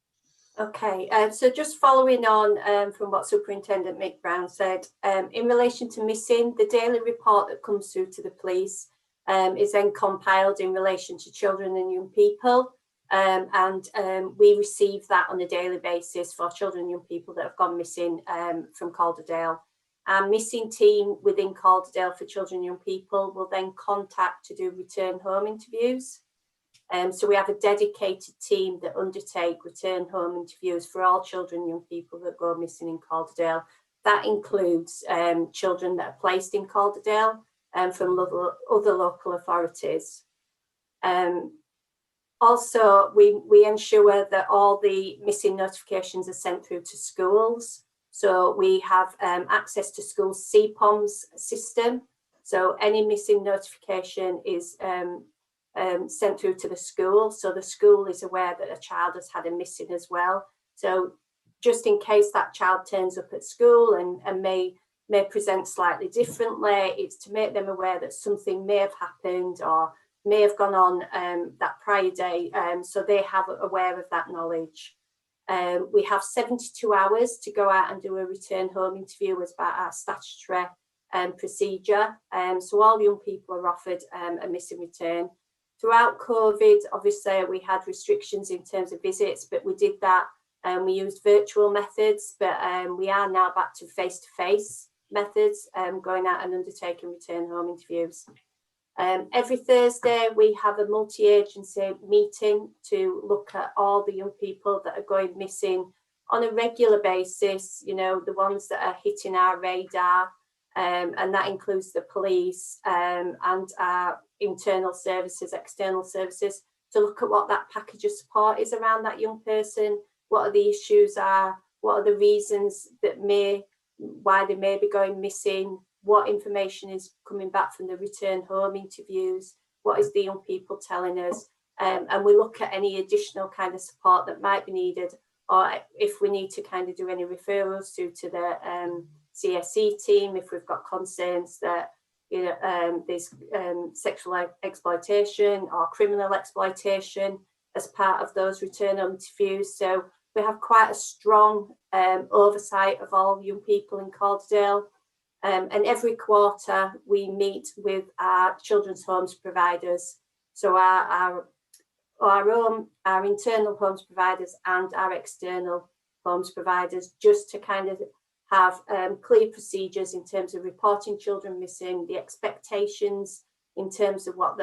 Okay, so just following on from what Superintendent Mick Brown said, in relation to missing, the daily report that comes through to the police is then compiled in relation to children and young people. We receive that on a daily basis for children and young people that have gone missing from Calderdale. Our missing team within Calderdale for children and young people will then contact to do return home interviews. So we have a dedicated team that undertake return home interviews for all children and young people that go missing in Calderdale. That includes children that are placed in Calderdale from other local authorities. Also, we ensure that all the missing notifications are sent through to schools. So we have access to schools' CPOMS system. So any missing notification is sent through to the school. So the school is aware that a child has had a missing as well. So just in case that child turns up at school and may present slightly differently, it's to make them aware that something may have happened or may have gone on that prior day, so they have aware of that knowledge. We have 72 hours to go out and do a return home interview as part of our statutory procedure. So all young people are offered a missing return. Throughout COVID, obviously we had restrictions in terms of visits, but we did that and we used virtual methods, but we are now back to face-to-face methods, going out and undertaking return home interviews. Every Thursday, we have a multi-agency meeting to look at all the young people that are going missing on a regular basis, you know, the ones that are hitting our radar, and that includes the police and our internal services, external services, to look at what that package of support is around that young person, what are the issues are, what are the reasons that why they may be going missing, what information is coming back from the return home interviews, what is the young people telling us, and we look at any additional kind of support that might be needed, or if we need to kind of do any referrals through to the CSE team, if we've got concerns that, you know, there's sexual exploitation or criminal exploitation as part of those return home interviews. So we have quite a strong oversight of all young people in Calderdale. And every quarter we meet with our children's homes providers. So our our internal homes providers and our external homes providers, just to kind of have clear procedures in terms of reporting children missing, the expectations in terms of what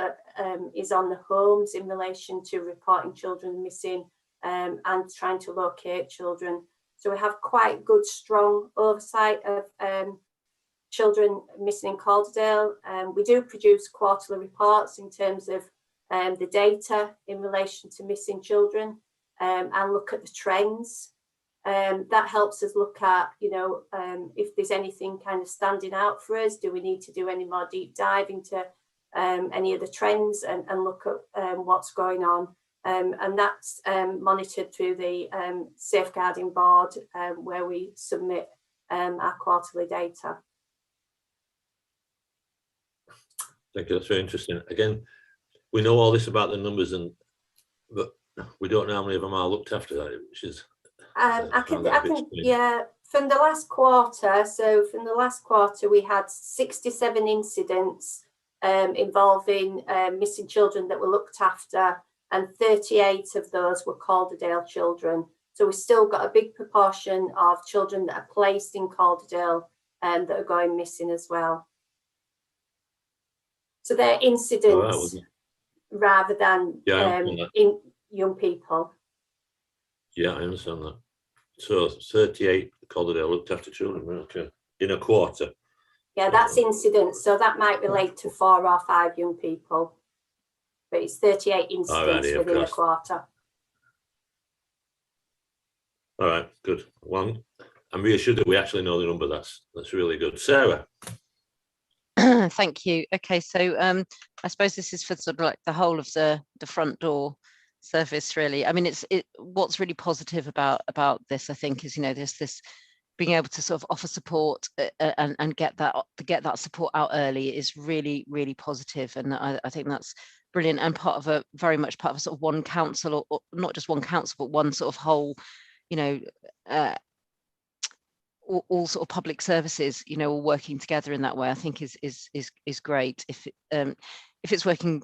is on the homes in relation to reporting children missing and trying to locate children. So we have quite good, strong oversight of children missing in Calderdale. We do produce quarterly reports in terms of the data in relation to missing children and look at the trends. That helps us look at, if there's anything kind of standing out for us. Do we need to do any more deep dive into any of the trends and look at what's going on? And that's monitored through the safeguarding board where we submit our quarterly data. Thank you, that's very interesting. Again, we know all this about the numbers, but we don't know how many of them are looked after, which is... I can, yeah, from the last quarter, we had 67 incidents involving missing children that were looked after, and 38 of those were Calderdale children. So we've still got a big proportion of children that are placed in Calderdale and that are going missing as well. So they're incidents rather than in young people. Yeah, I understand that. So 38 Calderdale looked after children, okay, in a quarter. Yeah, that's incidents. So that might relate to 4 or 5 young people, but it's 38 incidents within a quarter. All right, good. Well, I'm reassured that we actually know the number. That's really good. Sarah. Thank you. Okay, so I suppose this is for sort of like the whole of the front door service, really. I mean, what's really positive about this, I think, is there's this being able to sort of offer support and get that support out early is really, really positive, and I think that's brilliant, and very much part of a sort of one council, or not just one council, but one sort of whole, all sort of public services, all working together in that way. I think is great if it's working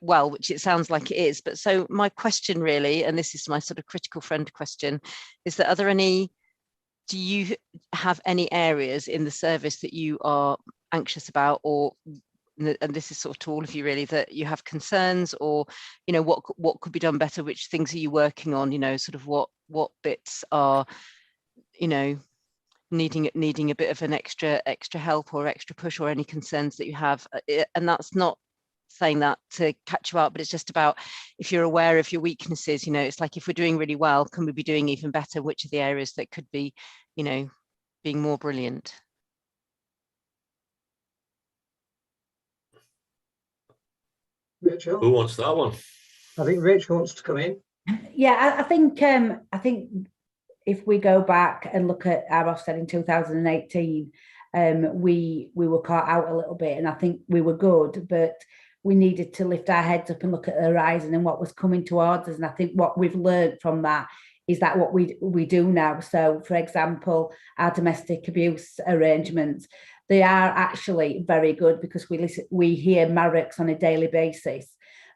well, which it sounds like it is. But so my question really, and this is my sort of critical friend question, is that do you have any areas in the service that you are anxious about, or, and this is sort of to all of you really, that you have concerns, or what could be done better? Which things are you working on? Sort of what bits are needing a bit of an extra help or extra push, or any concerns that you have? And that's not saying that to catch you out, but it's just about, if you're aware of your weaknesses, it's like, if we're doing really well, can we be doing even better? Which are the areas that could be, being more brilliant? Rachel? Who wants that one? I think Rachel wants to come in. Yeah, I think if we go back and look at our Ofsted in 2018, we were caught out a little bit, and I think we were good, but we needed to lift our heads up and look at the horizon and what was coming towards us. And I think what we've learned from that is that what we do now. So, for example, our domestic abuse arrangements, they are actually very good, because we hear Mareks on a daily basis,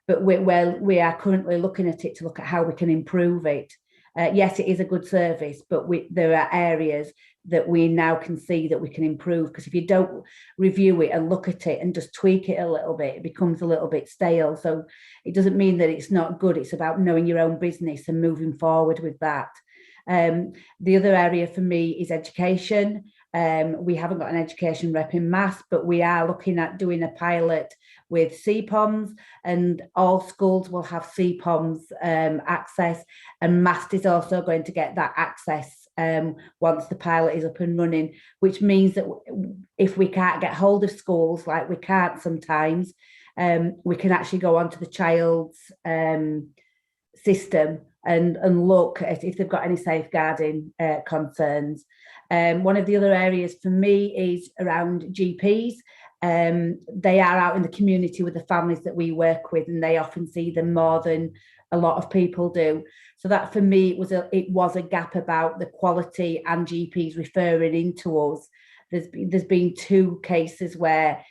but we are currently looking at it to look at how we can improve it. Yes, it is a good service, but there are areas that we now can see that we can improve, because if you don't review it and look at it and just tweak it a little bit, it becomes a little bit stale. So it doesn't mean that it's not good. It's about knowing your own business and moving forward with that. The other area for me is education. We haven't got an education rep in MAST, but we are looking at doing a pilot with CPOMs, and all schools will have CPOMs access, and MAST is also going to get that access once the pilot is up and running, which means that if we can't get hold of schools, like we can't sometimes, we can actually go onto the child's system and look at if they've got any safeguarding concerns. One of the other areas for me is around GPs. They are out in the community with the families that we work with, and they often see them more than a lot of people do. So that for me, it was a gap about the quality and GPs referring into us. There's been 2 cases where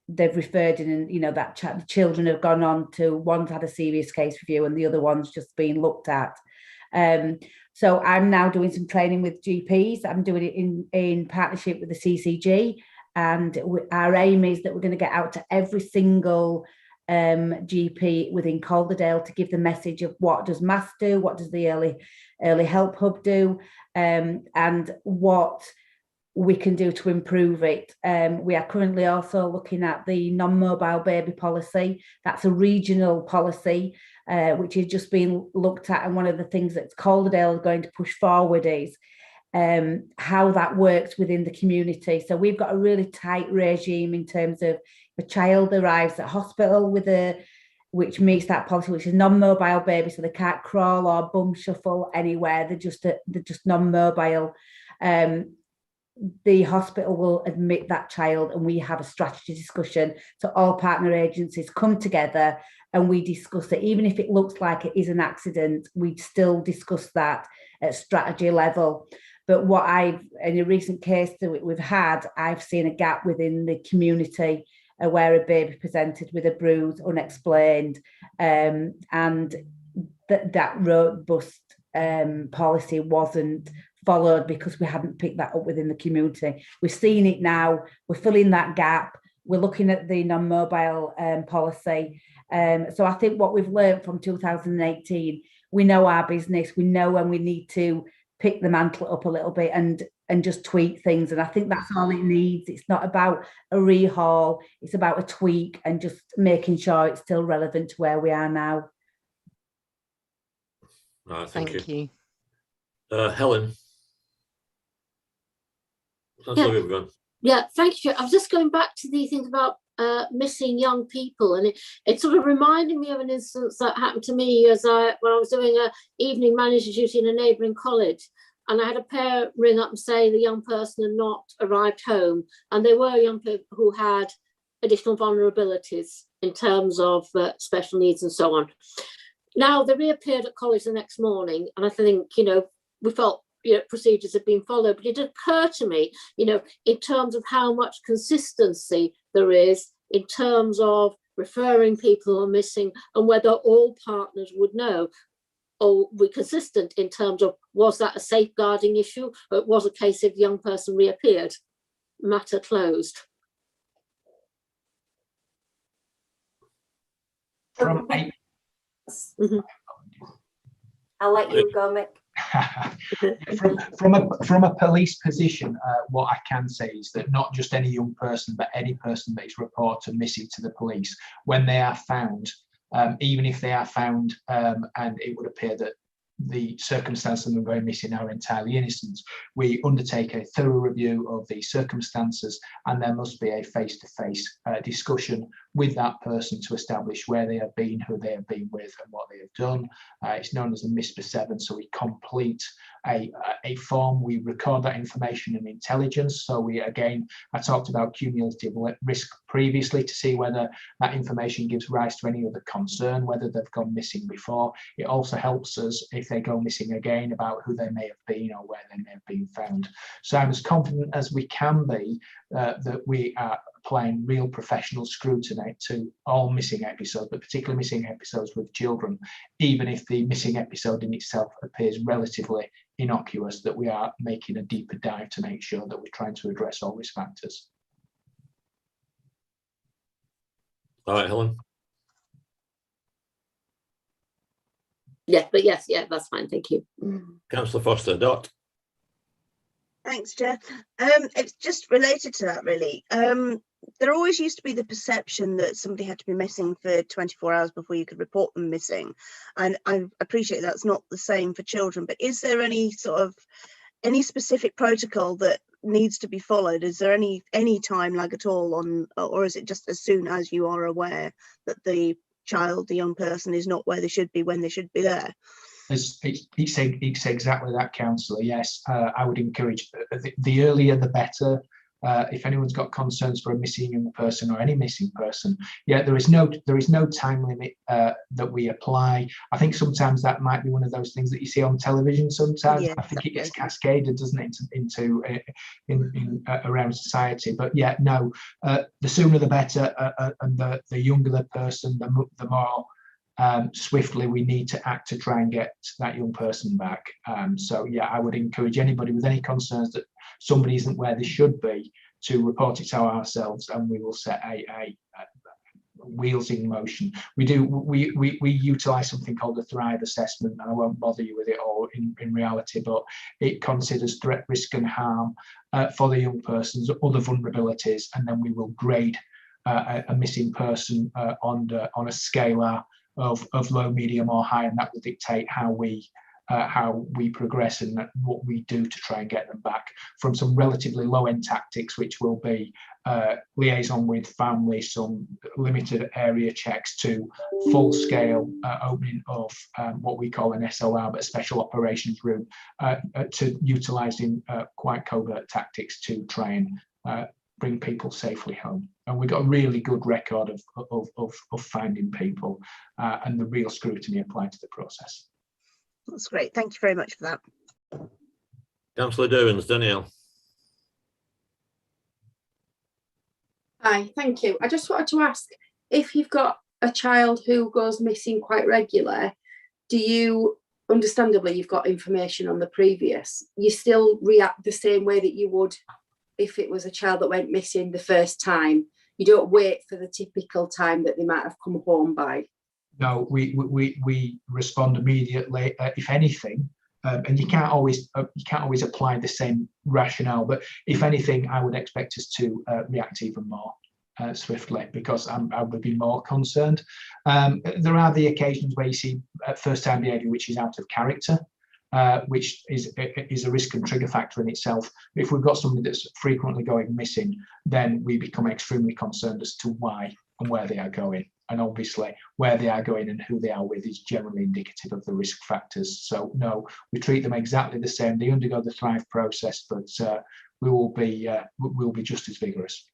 they've referred in, and that the children have gone on to, one's had a serious case review and the other one's just been looked at. So I'm now doing some training with GPs. I'm doing it in partnership with the CCG, and our aim is that we're going to get out to every single GP within Calderdale to give the message of what does MASS do, what does the early help hub do, and what we can do to improve it. We are currently also looking at the non-mobile baby policy. That's a regional policy which is just being looked at, and one of the things that Calderdale is going to push forward is how that works within the community. So we've got a really tight regime in terms of the child arrives at hospital which meets that policy, which is non-mobile baby, so they can't crawl or bum shuffle anywhere. They're just non-mobile. The hospital will admit that child, and we have a strategy discussion. So all partner agencies come together and we discuss it. Even if it looks like it is an accident, we still discuss that at strategy level. But in a recent case that we've had, I've seen a gap within the community where a baby presented with a bruise unexplained, and that robust policy wasn't followed because we hadn't picked that up within the community. We've seen it now, we're filling that gap, we're looking at the non-mobile policy. So I think what we've learned from 2018, we know our business, we know when we need to pick the mantle up a little bit and just tweak things. And I think that's all it needs. It's not about a rehaul, it's about a tweak and just making sure it's still relevant to where we are now. All right, thank you. Helen. Yeah, thank you. I was just going back to the thing about missing young people, and it sort of reminded me of an instance that happened to me when I was doing an evening manager duty in a neighbouring college, and I had a parent ring up and say the young person had not arrived home, and there were young people who had additional vulnerabilities in terms of special needs and so on. Now they reappeared at college the next morning, and I think we felt procedures had been followed, but it occurred to me, in terms of how much consistency there is in terms of referring people who are missing, and whether all partners would know or be consistent in terms of, was that a safeguarding issue, or it was a case of the young person reappeared, matter closed. I'll let you go, Mick. From a police position, what I can say is that not just any young person, but any person that is reported missing to the police, when they are found, even if they are found and it would appear that the circumstances of them going missing are entirely innocent, we undertake a thorough review of the circumstances, and there must be a face-to-face discussion with that person to establish where they have been, who they have been with, and what they have done. It's known as a MISPA 7, so we complete a form, we record that information in intelligence. So I talked about cumulative risk previously to see whether that information gives rise to any other concern, whether they've gone missing before. It also helps us if they go missing again about who they may have been or where they may have been found. So I'm as confident as we can be that we are applying real professional scrutiny to all missing episodes, but particularly missing episodes with children, even if the missing episode in itself appears relatively innocuous, that we are making a deeper dive to make sure that we're trying to address all risk factors. All right, Helen. Yeah, that's fine, thank you. Councillor Foster, Dot. Thanks, Jeff. It's just related to that, really. There always used to be the perception that somebody had to be missing for 24 hours before you could report them missing. And I appreciate that's not the same for children, but is there any specific protocol that needs to be followed? Is there any time lag at all on, or is it just as soon as you are aware that the young person is not where they should be when they should be there? It's exactly that, councillor. Yes, I would encourage the earlier the better. if anyone's got concerns for a missing young person or any missing person, yeah, there is no time limit that we apply. I think sometimes that might be one of those things that you see on television. Sometimes Yeah, I think it gets cascaded, doesn't it, into around society. But yeah, no, the sooner the better, and the younger the person, the more swiftly we need to act to try and get that young person back. So yeah, I would encourage anybody with any concerns that somebody isn't where they should be to report it to ourselves, and we will set a wheels in motion. We utilize something called the Thrive assessment, and I won't bother you with it all in reality, but it considers threat, risk and harm for the young person's other vulnerabilities, and then we will grade a missing person on a scale of low, medium or high, and that will dictate how we progress and what we do to try and get them back, from some relatively low-end tactics, which will be liaison with family, some limited area checks, to full-scale opening of what we call an SOR, but a special operations room, to utilising quite covert tactics to try and bring people safely home. And we've got a really good record of finding people, and the real scrutiny applied to the process. That's great. Thank you very much for that. Councillor Derwins, Danielle. Hi, thank you. I just wanted to ask, if you've got a child who goes missing quite regularly, do you, understandably, you've got information on the previous, you still react the same way that you would if it was a child that went missing the first time? You don't wait for the typical time that they might have come home by? No, we respond immediately, if anything, and you can't always apply the same rationale, but if anything, I would expect us to react even more swiftly, because I would be more concerned. There are the occasions where you see first-time behaviour which is out of character, which is a risk and trigger factor in itself. If we've got somebody that's frequently going missing, then we become extremely concerned as to why and where they are going. And obviously where they are going and who they are with is generally indicative of the risk factors. So no, we treat them exactly the same. They undergo the Thrive process, but we'll be just as vigorous.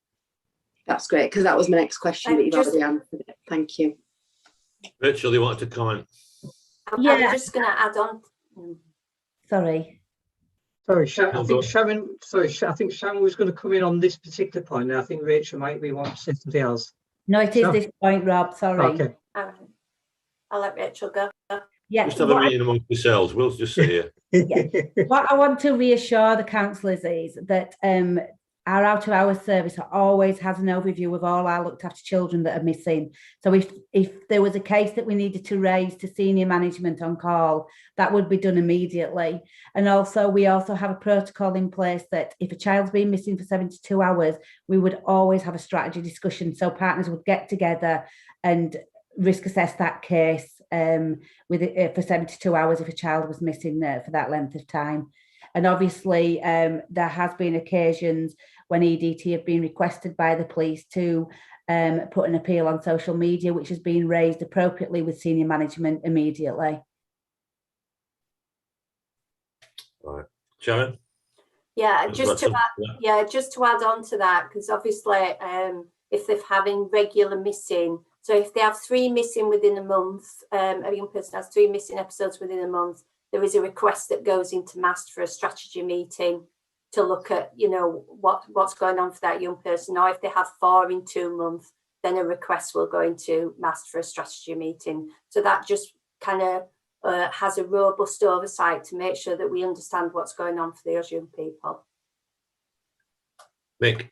That's great, because that was my next question, but you've already answered it. Thank you. Rachel, you wanted to comment? I'm just going to add on. Sorry. Sorry, I think Sharon was going to come in on this particular point. Now I think Rachel might be wanting to say something else. No, it is this point, Rob. Sorry. Okay. I'll let Rachel go. Yeah. Just have a meeting amongst yourselves. We'll just sit here. Yeah. What I want to reassure the councillors is that our out-of-hours service always has an overview of all our looked after children that are missing. So if there was a case that we needed to raise to senior management on call, that would be done immediately. And also, we also have a protocol in place that if a child's been missing for 72 hours, we would always have a strategy discussion. So partners would get together and risk assess that case for 72 hours if a child was missing there for that length of time. And obviously, there has been occasions when EDT have been requested by the police to put an appeal on social media, which has been raised appropriately with senior management immediately. Right, Sharon? Yeah, just to add on to that, because obviously, if they're having regular missing, so if they have 3 missing within a month, a young person has 3 missing episodes within a month, there is a request that goes into MAST for a strategy meeting to look at, you know, what's going on for that young person. Or if they have 4 in 2 months, then a request will go into MAST for a strategy meeting. So that just kind of has a robust oversight to make sure that we understand what's going on for those young people. Mick?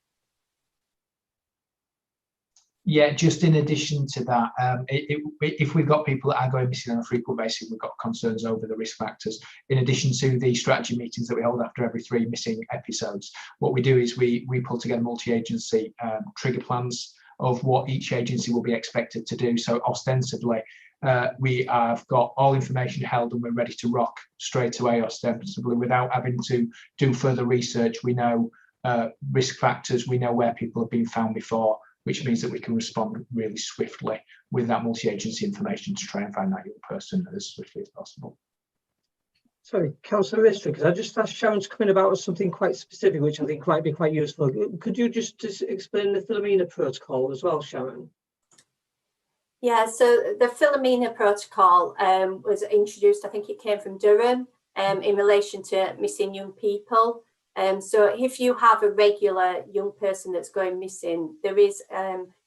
Yeah, just in addition to that, if we've got people that are going missing on a frequent basis, we've got concerns over the risk factors. In addition to the strategy meetings that we hold after every 3 missing episodes, what we do is we pull together multi-agency trigger plans of what each agency will be expected to do. So ostensibly, we have got all information held and we're ready to rock straight away, ostensibly, without having to do further research. We know risk factors, we know where people have been found before, which means that we can respond really swiftly with that multi-agency information to try and find that young person as swiftly as possible. Sorry, Councillor Ristra, because I just asked Sharon to come in about something quite specific, which I think might be quite useful. Could you just explain the Philomena Protocol as well, Sharon? Yeah, so the Philomena Protocol was introduced, I think it came from Durham, in relation to missing young people. So if you have a regular young person that's going missing, there is,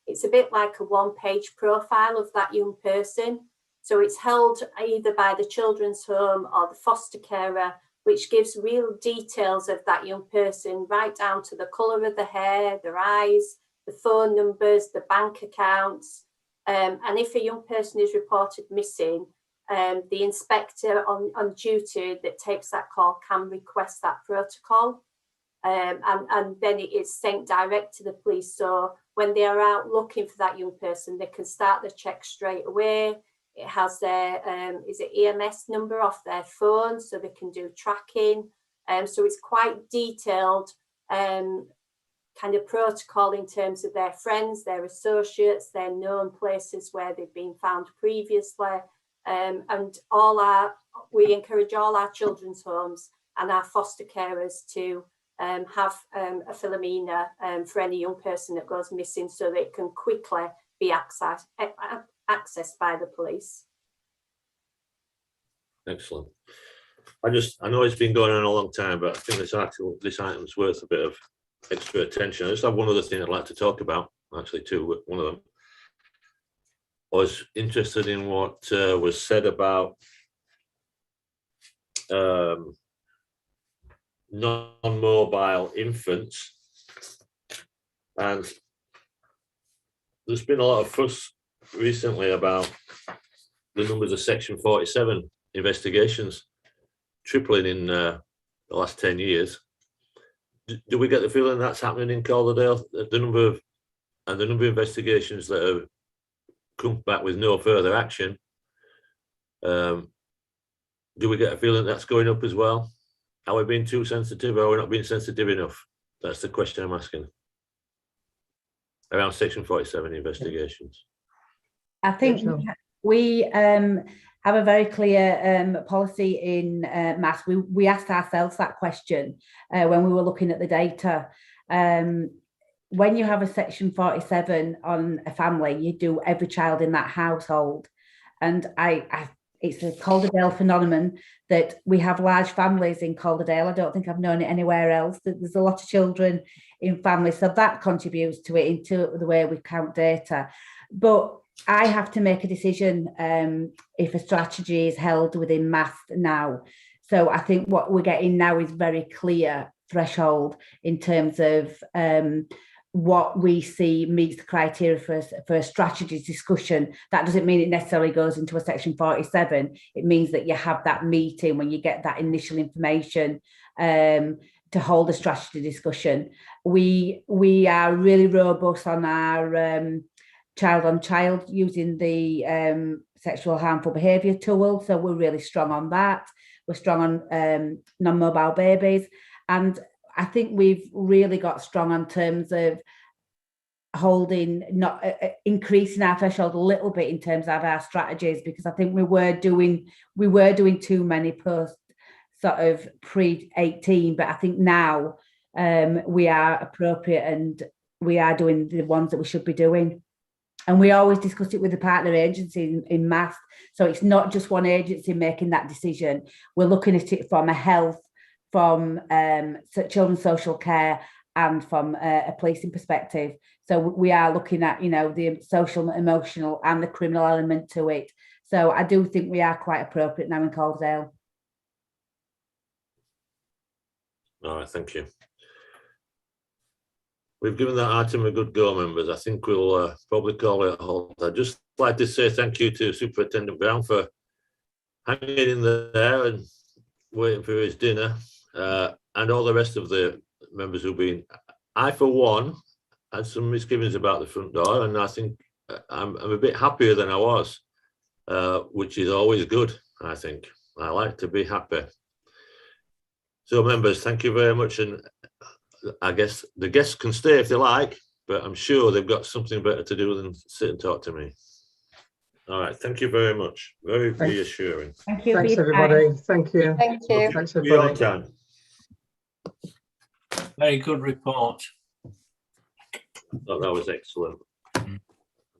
it's a bit like a one-page profile of that young person. So it's held either by the children's home or the foster carer, which gives real details of that young person, right down to the colour of the hair, their eyes, the phone numbers, the bank accounts. And if a young person is reported missing, the inspector on duty that takes that call can request that protocol. And then it is sent direct to the police. So when they are out looking for that young person, they can start the check straight away. It has their EMS number off their phone, so they can do tracking. So it's quite detailed kind of protocol in terms of their friends, their associates, their known places where they've been found previously. And we encourage all our children's homes and our foster carers to have a Philomena for any young person that goes missing, so that it can quickly be accessed by the police. Excellent. I know it's been going on a long time, but I think this item's worth a bit of extra attention. I just have one other thing I'd like to talk about, actually two, one of them. I was interested in what was said about non-mobile infants, and there's been a lot of fuss recently about the numbers of Section 47 investigations tripling in the last 10 years. Do we get the feeling that's happening in Calderdale? The number of investigations that have come back with no further action, do we get a feeling that's going up as well? Are we being too sensitive, or are we not being sensitive enough? That's the question I'm asking. Around Section 47 investigations. I think we have a very clear policy in MASS. We asked ourselves that question when we were looking at the data. When you have a Section 47 on a family, you do every child in that household. And it's a Calderdale phenomenon that we have large families in Calderdale. I don't think I've known it anywhere else. There's a lot of children in families, so that contributes to it, into the way we count data. But I have to make a decision if a strategy is held within MASS now. So I think what we're getting now is very clear threshold in terms of what we see meets the criteria for a strategy discussion. That doesn't mean it necessarily goes into a Section 47. It means that you have that meeting when you get that initial information to hold a strategy discussion. We are really robust on our child on child using the sexual harmful behaviour tool. So we're really strong on that. We're strong on non-mobile babies. And I think we've really got strong on terms of increasing our threshold a little bit in terms of our strategies, because I think we were doing too many post sort of pre-18, but I think now we are appropriate and we are doing the ones that we should be doing. And we always discuss it with the partner agency in MASS. So it's not just one agency making that decision. We're looking at it from a health, from children's social care, and from a policing perspective. So we are looking at, the social, emotional and the criminal element to it. So I do think we are quite appropriate now in Calderdale. All right, thank you. We've given that item a good go, members. I think we'll probably call it a halt. I'd just like to say thank you to Superintendent Brown for hanging in there and waiting for his dinner, and all the rest of the members who've been. I, for one, had some misgivings about the front door, and I think I'm a bit happier than I was, which is always good, I think. I like to be happy. So, members, thank you very much. And I guess the guests can stay if they like, but I'm sure they've got something better to do than sit and talk to me. All right, thank you very much. Very reassuring. Thank you. Thanks, everybody. Thank you. Thank you. Thanks, For your everybody. time. Very good report. I thought that was excellent. As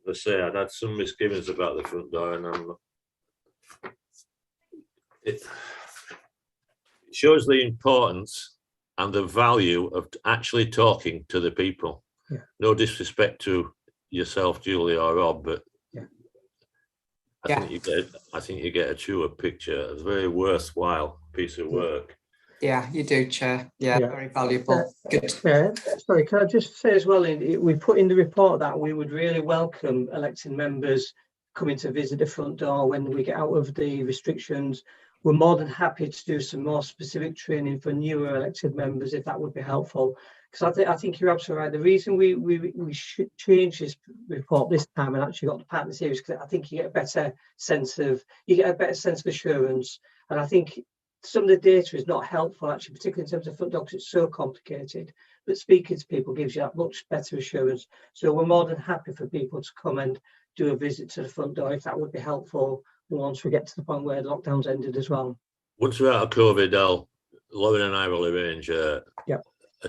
I say, I'd had some misgivings about the front door, and it shows the importance and the value of actually talking to the people. Yeah. No disrespect to yourself, Julie or Rob, but yeah. I think you get a truer picture. It's a very worthwhile piece of work. Yeah, you do, Chair. Yeah, very valuable. Good. Sorry, can I just say as well, we put in the report that we would really welcome elected members coming to visit the front door when we get out of the restrictions. We're more than happy to do some more specific training for newer elected members if that would be helpful. Because I think you're absolutely right. The reason we should change this report this time and actually got the partners here is because I think you get a better sense of assurance. And I think some of the data is not helpful, actually, particularly in terms of front door, because it's so complicated. But speaking to people gives you that much better assurance. So we're more than happy for people to come and do a visit to the front door if that would be helpful once we get to the point where the lockdown's ended as well. Once we're out of COVID, Lauren and I will arrange a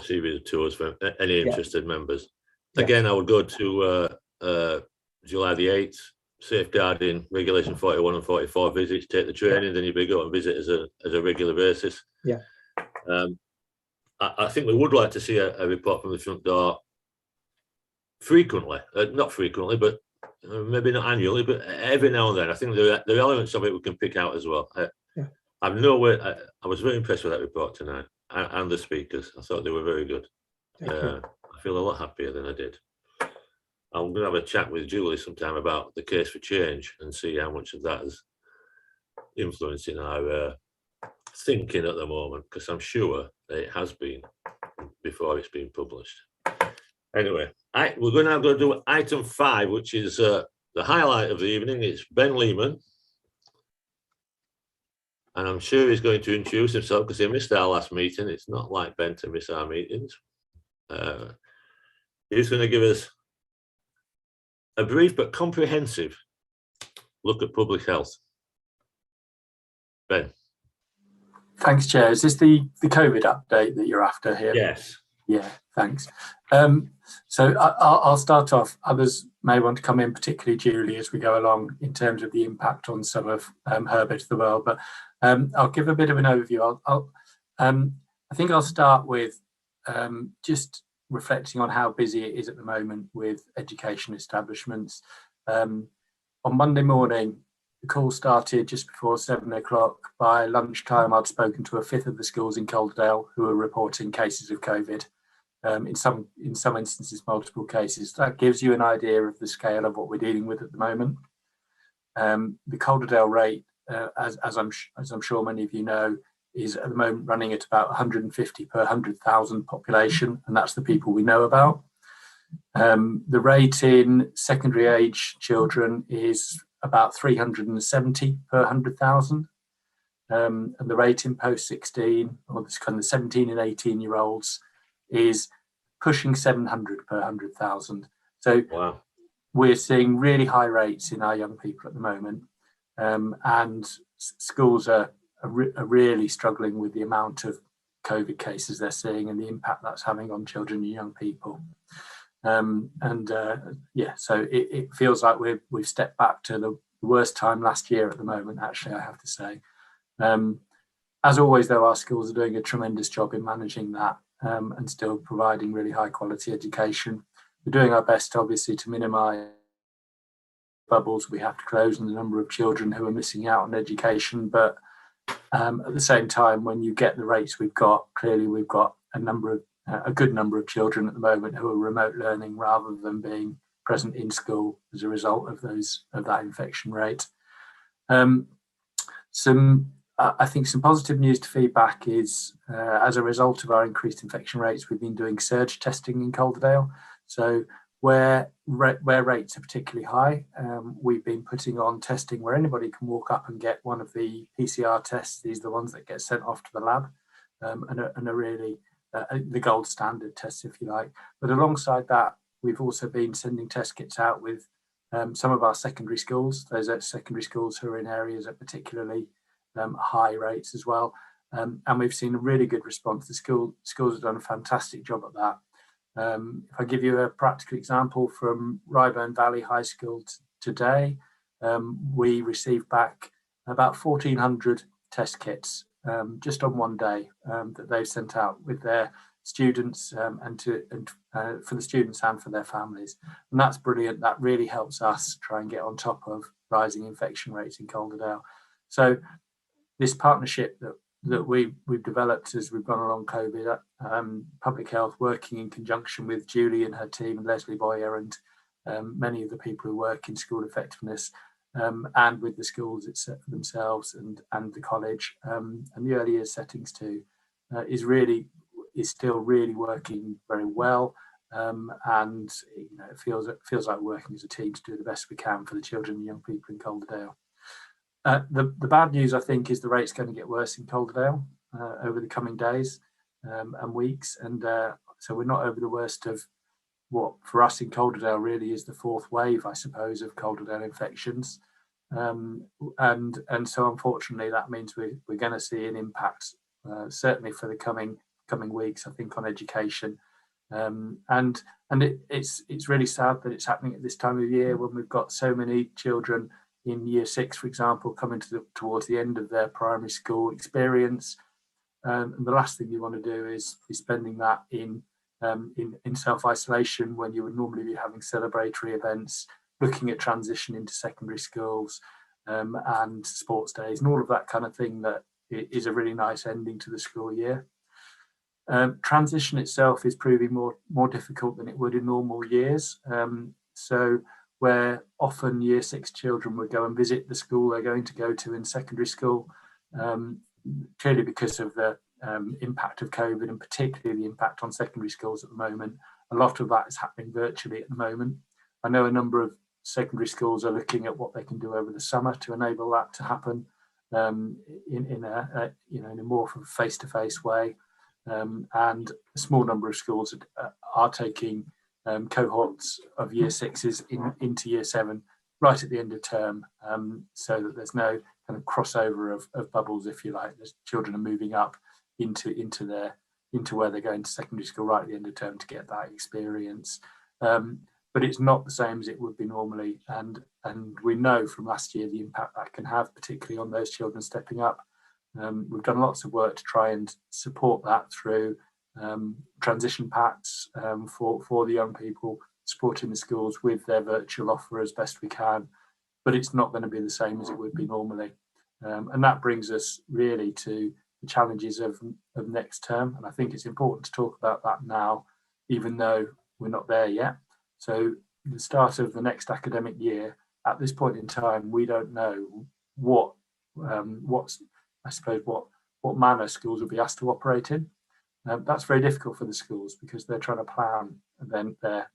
series of tours for any interested members. Again, I would go to July the 8th, safeguarding regulation 41 and 44 visits, take the training, then you'll be going to visit as a regular basis. Yeah. I think we would like to see a report from the front door frequently, not frequently, but maybe not annually, but every now and then. I think there are elements of it we can pick out as well. I was very impressed with that report tonight and the speakers. I thought they were very good. I feel a lot happier than I did. I'm going to have a chat with Julie sometime about the case for change and see how much of that is influencing our thinking at the moment, because I'm sure that it has been before it's been published. Anyway, we're going to now go to item 5, which is the highlight of the evening. It's Ben Lehman. And I'm sure he's going to introduce himself because he missed our last meeting. It's not like Ben to miss our meetings. He's going to give us a brief but comprehensive look at public health. Ben. Thanks, Chair. Is this the COVID update that you're after here? Yes. Yeah, thanks. So I'll start off. Others may want to come in, particularly Julie, as we go along in terms of the impact on some of her bit of the world. But I'll give a bit of an overview. I think I'll start with just reflecting on how busy it is at the moment with education establishments. On Monday morning, the call started just before 7 o'clock. By lunchtime, I'd spoken to a fifth of the schools in Calderdale who were reporting cases of COVID. In some instances, multiple cases. That gives you an idea of the scale of what we're dealing with at the moment. The Calderdale rate, as I'm sure many of you know, is at the moment running at about 150 per 100,000 population, and that's the people we know about. The rate in secondary age children is about 370 per 100,000. And the rate in post-16, or this kind of 17 and 18-year-olds, is pushing 700 per 100,000. So wow. We're seeing really high rates in our young people at the moment, and schools are really struggling with the amount of COVID cases they're seeing and the impact that's having on children and young people. So it feels like we've stepped back to the worst time last year at the moment, actually, I have to say. As always, though, our schools are doing a tremendous job in managing that and still providing really high quality education. We're doing our best, obviously, to minimise bubbles we have to close and the number of children who are missing out on education. But at the same time, when you get the rates we've got, clearly we've got a good number of children at the moment who are remote learning rather than being present in school as a result of that infection rate. I think some positive news to feedback is as a result of our increased infection rates, we've been doing surge testing in Calderdale. So where rates are particularly high, we've been putting on testing where anybody can walk up and get one of the PCR tests. These are the ones that get sent off to the lab and are really the gold standard tests, if you like. But alongside that, we've also been sending test kits out with some of our secondary schools, those secondary schools who are in areas at particularly high rates as well. And we've seen a really good response. The schools have done a fantastic job at that. If I give you a practical example from Ryburn Valley High School today, we received back about 1,400 test kits just on one day that they've sent out with their students and for the students and for their families. And that's brilliant. That really helps us try and get on top of rising infection rates in Calderdale. So this partnership that we've developed as we've gone along COVID, public health, working in conjunction with Julie and her team, and Leslie Boyer, and many of the people who work in school effectiveness, and with the schools themselves and the college and the early years settings too, is still really working very well. And it feels like working as a team to do the best we can for the children and young people in Calderdale. The bad news, I think, is the rate's going to get worse in Calderdale over the coming days and weeks. And so we're not over the worst of what for us in Calderdale really is the fourth wave, I suppose, of Calderdale infections. And so unfortunately, that means we're going to see an impact, certainly for the coming weeks, I think, on education. And it's really sad that it's happening at this time of year when we've got so many children in year 6, for example, coming towards the end of their primary school experience. And the last thing you want to do is spending that in self-isolation when you would normally be having celebratory events, looking at transition into secondary schools and sports days and all of that kind of thing that is a really nice ending to the school year. Transition itself is proving more difficult than it would in normal years. So where often year 6 children would go and visit the school they're going to go to in secondary school, clearly because of the impact of COVID and particularly the impact on secondary schools at the moment, a lot of that is happening virtually at the moment. I know a number of secondary schools are looking at what they can do over the summer to enable that to happen in a more face-to-face way. And a small number of schools are taking cohorts of year 6s into year 7 right at the end of term, so that there's no kind of crossover of bubbles, if you like. There's children are moving up into where they're going to secondary school right at the end of term to get that experience. But it's not the same as it would be normally, and we know from last year the impact that can have, particularly on those children stepping up. We've done lots of work to try and support that through transition packs for the young people, supporting the schools with their virtual offer as best we can, but it's not going to be the same as it would be normally. And that brings us really to the challenges of next term. And I think it's important to talk about that now, even though we're not there yet. So the start of the next academic year, at this point in time, we don't know what manner schools will be asked to operate in. That's very difficult for the schools because they're trying to plan then their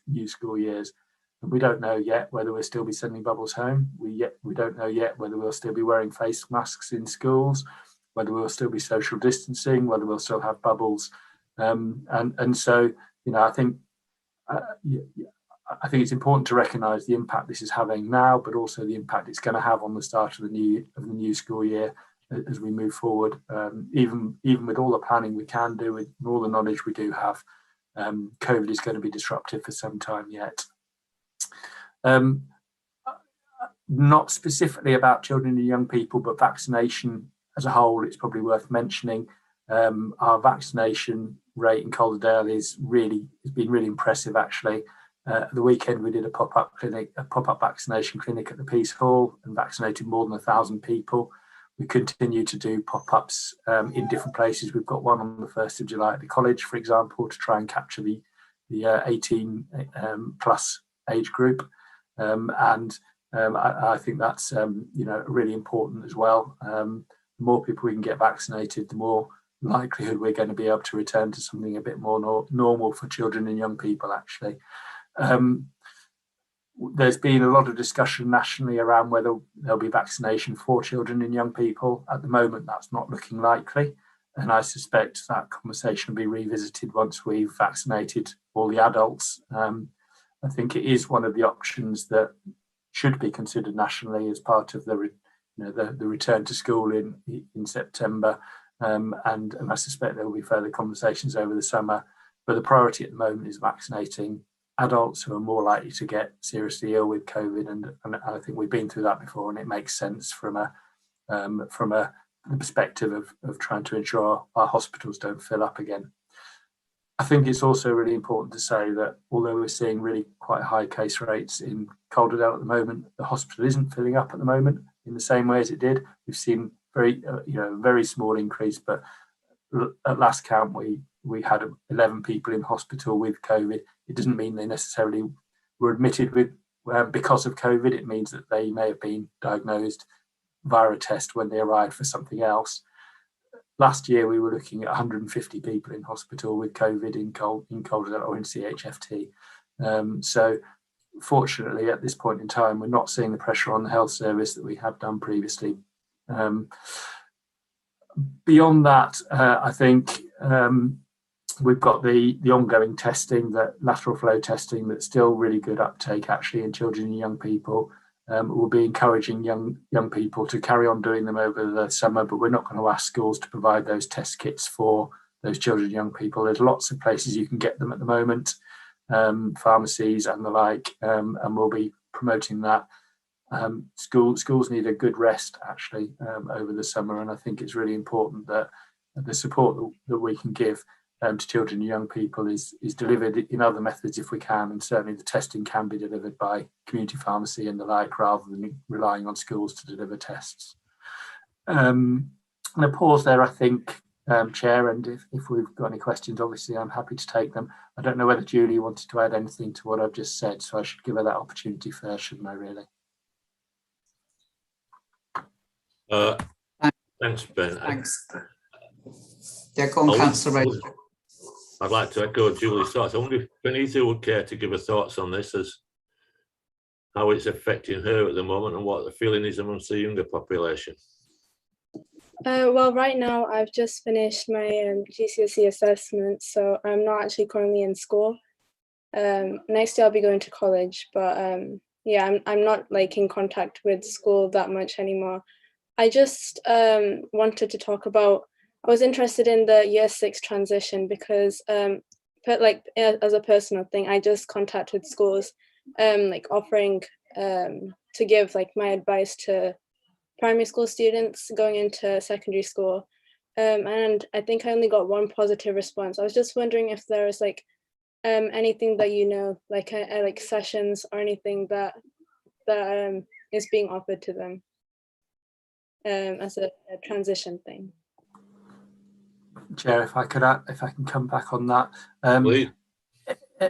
new school years. And we don't know yet whether we'll still be sending bubbles home. We don't know yet whether we'll still be wearing face masks in schools, whether we'll still be social distancing, whether we'll still have bubbles. And so, I think it's important to recognise the impact this is having now, but also the impact it's going to have on the start of the new school year as we move forward. Even with all the planning we can do, with all the knowledge we do have, COVID is going to be disruptive for some time yet. Not specifically about children and young people, but vaccination as a whole, it's probably worth mentioning. Our vaccination rate in Calderdale has been really impressive, actually. The weekend we did a pop-up vaccination clinic at the Peace Hall and vaccinated more than 1,000 people. We continue to do pop-ups in different places. We've got one on the 1st of July at the college, for example, to try and capture the 18 plus age group. I think that's really important as well. The more people we can get vaccinated, the more likelihood we're going to be able to return to something a bit more normal for children and young people, actually. There's been a lot of discussion nationally around whether there'll be vaccination for children and young people. At the moment, that's not looking likely. And I suspect that conversation will be revisited once we've vaccinated all the adults. I think it is one of the options that should be considered nationally as part of the return to school in September, and I suspect there will be further conversations over the summer. But the priority at the moment is vaccinating adults who are more likely to get seriously ill with COVID, and I think we've been through that before, and it makes sense from the perspective of trying to ensure our hospitals don't fill up again. I think it's also really important to say that although we're seeing really quite high case rates in Calderdale at the moment, the hospital isn't filling up at the moment in the same way as it did. We've seen very small increase, but at last count we had 11 people in hospital with COVID. It doesn't mean they necessarily were admitted with because of COVID. It means that they may have been diagnosed via a test when they arrived for something else. Last year, we were looking at 150 people in hospital with COVID in Calderdale or in CHFT. So fortunately, at this point in time, we're not seeing the pressure on the health service that we have done previously. Beyond that, I think we've got the ongoing testing, that lateral flow testing, that's still really good uptake actually in children and young people. We'll be encouraging young people to carry on doing them over the summer, but we're not going to ask schools to provide those test kits for those children and young people. There's lots of places you can get them at the moment, pharmacies and the like, and we'll be promoting that. Schools need a good rest actually over the summer, and I think it's really important that the support that we can give to children and young people is delivered in other methods if we can, and certainly the testing can be delivered by community pharmacy and the like, rather than relying on schools to deliver tests. I'm going to pause there, I think, Chair, and if we've got any questions, obviously I'm happy to take them. I don't know whether Julie wanted to add anything to what I've just said, so I should give her that opportunity first, shouldn't I, really? Thanks, Ben. Thanks. Yeah, go on, Councillor Rachel. I'd like to echo Julie's thoughts. I wonder if Benita would care to give her thoughts on this, as how it's affecting her at the moment and what the feeling is amongst the younger population. Well, right now I've just finished my GCSE assessment, so I'm not actually currently in school. Next year I'll be going to college, but yeah, I'm not like in contact with school that much anymore. I just wanted to talk about, I was interested in the year 6 transition because as a personal thing, I just contacted schools like offering to give like my advice to primary school students going into secondary school, and I think I only got one positive response. I was just wondering if there was like anything that like sessions or anything that is being offered to them as a transition thing. Chair, if I can come back on that.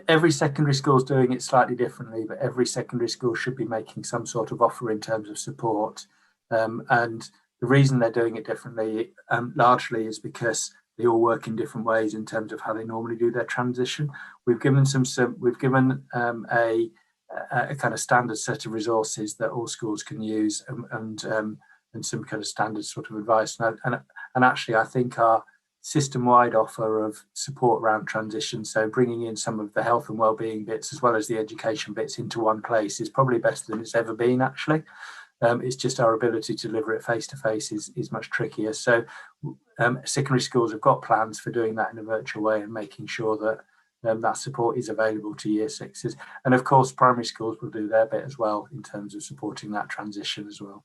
Every secondary school is doing it slightly differently, but every secondary school should be making some sort of offer in terms of support. And the reason they're doing it differently largely is because they all work in different ways in terms of how they normally do their transition. We've given a kind of standard set of resources that all schools can use, and some kind of standard sort of advice. And actually, I think our system-wide offer of support around transition, so bringing in some of the health and wellbeing bits as well as the education bits into one place, is probably better than it's ever been, actually. It's just our ability to deliver it face-to-face is much trickier. So secondary schools have got plans for doing that in a virtual way and making sure that that support is available to year 6s. And of course, primary schools will do their bit as well in terms of supporting that transition as well.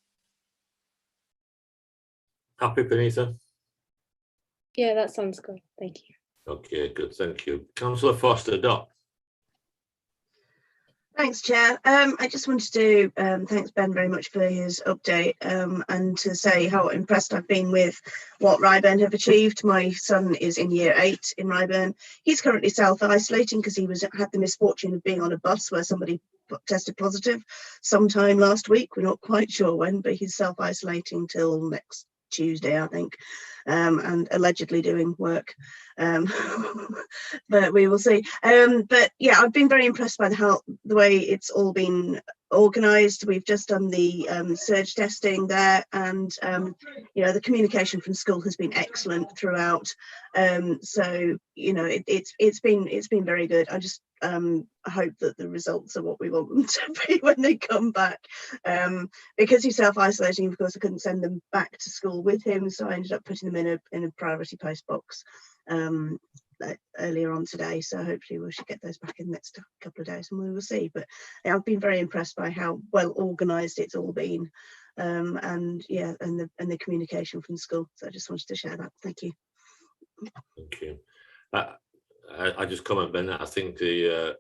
Happy, Benita? Yeah, that sounds good. Thank you. Okay, good. Thank you. Councillor Foster, Doc. Thanks, Chair. I just wanted to thanks Ben very much for his update, and to say how impressed I've been with what Ryburn have achieved. My son is in year 8 in Ryburn. He's currently self-isolating because he had the misfortune of being on a bus where somebody tested positive sometime last week. We're not quite sure when, but he's self-isolating till next Tuesday, I think, and allegedly doing work, but we will see. But yeah, I've been very impressed by the way it's all been organised. We've just done the surge testing there, and you know, the communication from school has been excellent throughout. So you know, it's been very good. I just hope that the results are what we want them to be when they come back. Because he's self-isolating, of course, I couldn't send them back to school with him, so I ended up putting them in a priority post box earlier on today. So hopefully we should get those back in the next couple of days, and we will see. But yeah, I've been very impressed by how well organised it's all been, and yeah, and the communication from school. So I just wanted to share that. Thank you. Thank you. I just comment, Ben, that I think the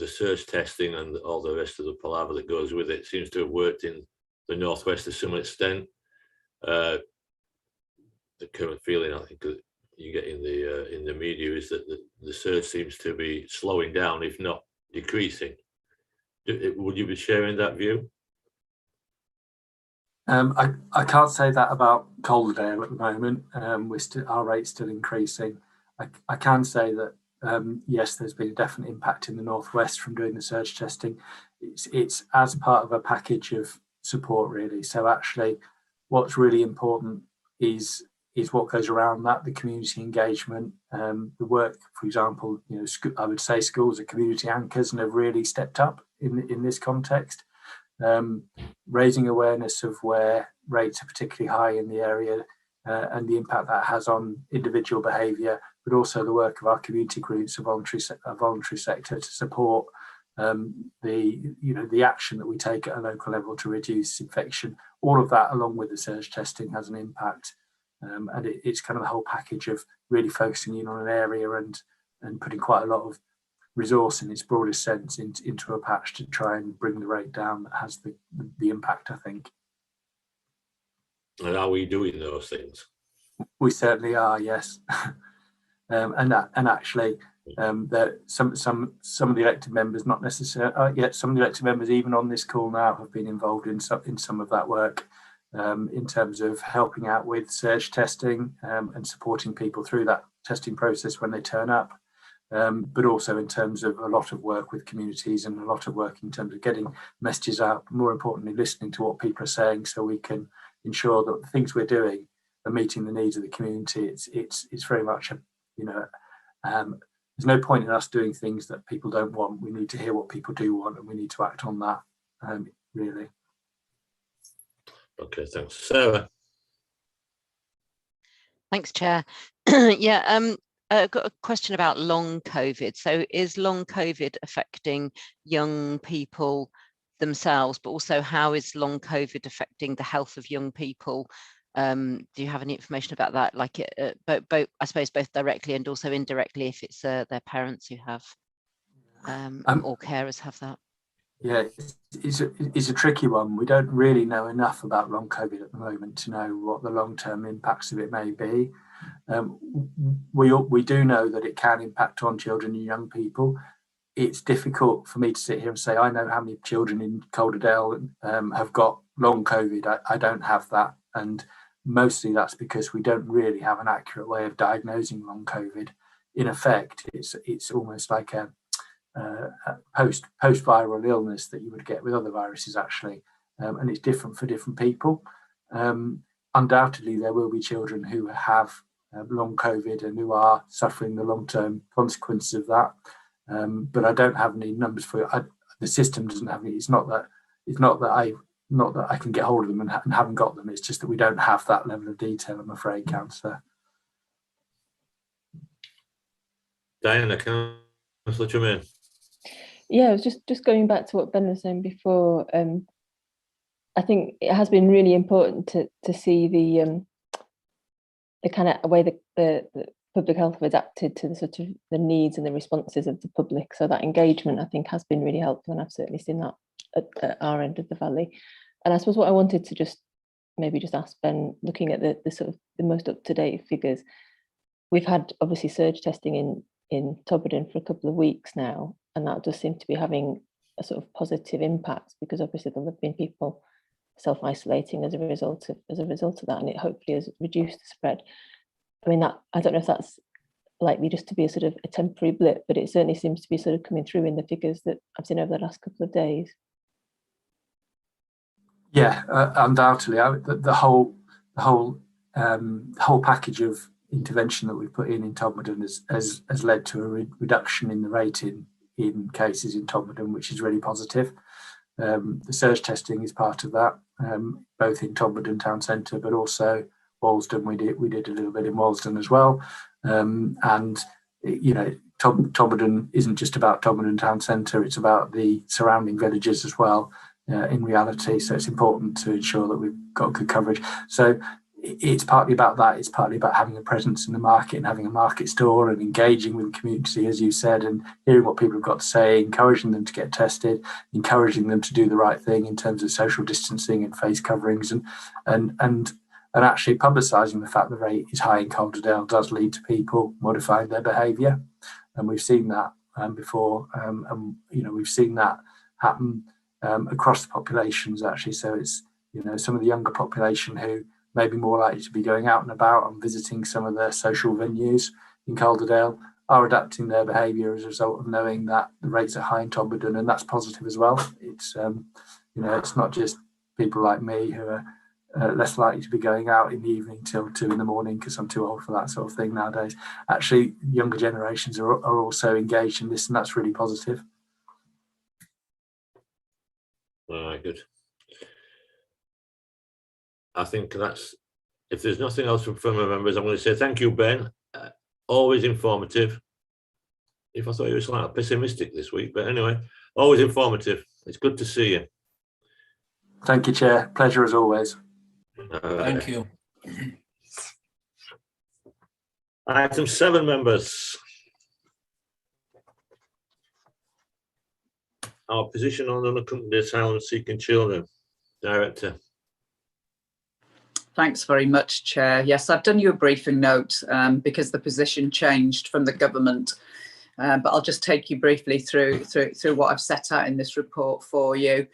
surge testing and all the rest of the palaver that goes with it seems to have worked in the Northwest to some extent. The current feeling, I think, that you get in the media is that the surge seems to be slowing down, if not decreasing. Would you be sharing that view? I can't say that about Calderdale at the moment. Our rate's still increasing. I can say that yes, there's been a definite impact in the Northwest from doing the surge testing. It's as part of a package of support, really. So actually, what's really important is what goes around that, the community engagement, the work. For example, you know, I would say schools are community anchors and have really stepped up in this context. Raising awareness of where rates are particularly high in the area and the impact that has on individual behaviour, but also the work of our community groups, a voluntary sector to support the action that we take at a local level to reduce infection. All of that, along with the surge testing, has an impact, and it's kind of the whole package of really focusing in on an area and putting quite a lot of resource in its broadest sense into a patch to try and bring the rate down that has the impact, I think. And are we doing those things? We certainly are, yes. And actually, some of the elected members, not necessarily yet, some of the elected members even on this call now have been involved in some of that work, in terms of helping out with surge testing and supporting people through that testing process when they turn up. But also in terms of a lot of work with communities and a lot of work in terms of getting messages out, more importantly, listening to what people are saying so we can ensure that the things we're doing are meeting the needs of the community. It's very much there's no point in us doing things that people don't want. We need to hear what people do want and we need to act on that, really. Okay, thanks. Sarah. Thanks, Chair. Yeah, I've got a question about long COVID. So is long COVID affecting young people themselves, but also how is long COVID affecting the health of young people? Do you have any information about that? Like both, I suppose, both directly and also indirectly, if it's their parents who have or carers have that? Yeah, it's a tricky one. We don't really know enough about long COVID at the moment to know what the long-term impacts of it may be. We do know that it can impact on children and young people. It's difficult for me to sit here and say I know how many children in Calderdale have got long COVID. I don't have that, and mostly that's because we don't really have an accurate way of diagnosing long COVID. In effect, it's almost like a post-viral illness that you would get with other viruses, actually, and it's different for different people. Undoubtedly, there will be children who have long COVID and who are suffering the long-term consequences of that. But I don't have any numbers for it. The system doesn't have any. It's not that I can get hold of them and haven't got them. It's just that we don't have that level of detail, I'm afraid, Councillor. Diana, Councillor Tremaine. Yeah, I was just going back to what Ben was saying before. I think it has been really important to see the kind of way the public health have adapted to the sort of the needs and the responses of the public. So that engagement, I think, has been really helpful, and I've certainly seen that at our end of the valley. And I suppose what I wanted to just ask Ben, looking at the sort of the most up-to-date figures, we've had obviously surge testing in Toberdon for a couple of weeks now, and that does seem to be having a sort of positive impact, because obviously there have been people self-isolating as a result of that, and it hopefully has reduced the spread. I mean, that I don't know if that's likely just to be a sort of a temporary blip, but it certainly seems to be sort of coming through in the figures that I've seen over the last couple of days. Yeah, undoubtedly, the whole package of intervention that we put in Todmorden has led to a reduction in the rate in cases in Todmorden, which is really positive. The surge testing is part of that, both in Todmorden town centre, but also Walsden. We did a little bit in Walsden as well, and you know, Todmorden isn't just about Todmorden town centre; it's about the surrounding villages as well. In reality, so it's important to ensure that we've got good coverage. So it's partly about that. It's partly about having a presence in the market and having a market store and engaging with the community, as you said, and hearing what people have got to say, encouraging them to get tested, encouraging them to do the right thing in terms of social distancing and face coverings, and actually publicising the fact the rate is high in Calderdale does lead to people modifying their behaviour, and we've seen that before, and you know, we've seen that happen across the populations actually. So it's, you know, some of the younger population who may be more likely to be going out and about and visiting some of the social venues in Calderdale are adapting their behaviour as a result of knowing that the rates are high in Todmorden, and that's positive as well. It's you know, it's not just people like me who are less likely to be going out in the evening till 2 in the morning because I'm too old for that sort of thing nowadays. Actually, younger generations are also engaged in this, and that's really positive. All right, good. I think that's, if there's nothing else from my members, I'm going to say thank you, Ben. Always informative. If I thought you were slightly pessimistic this week, but anyway, always informative. It's good to see you. Thank you, Chair. Pleasure as always. Thank you. Item 7, members. Our position on unaccompanied asylum-seeking children. Director. Thanks very much, Chair. Yes, I've done you a briefing note because the position changed from the government, but I'll just take you briefly through what I've set out in this report for you.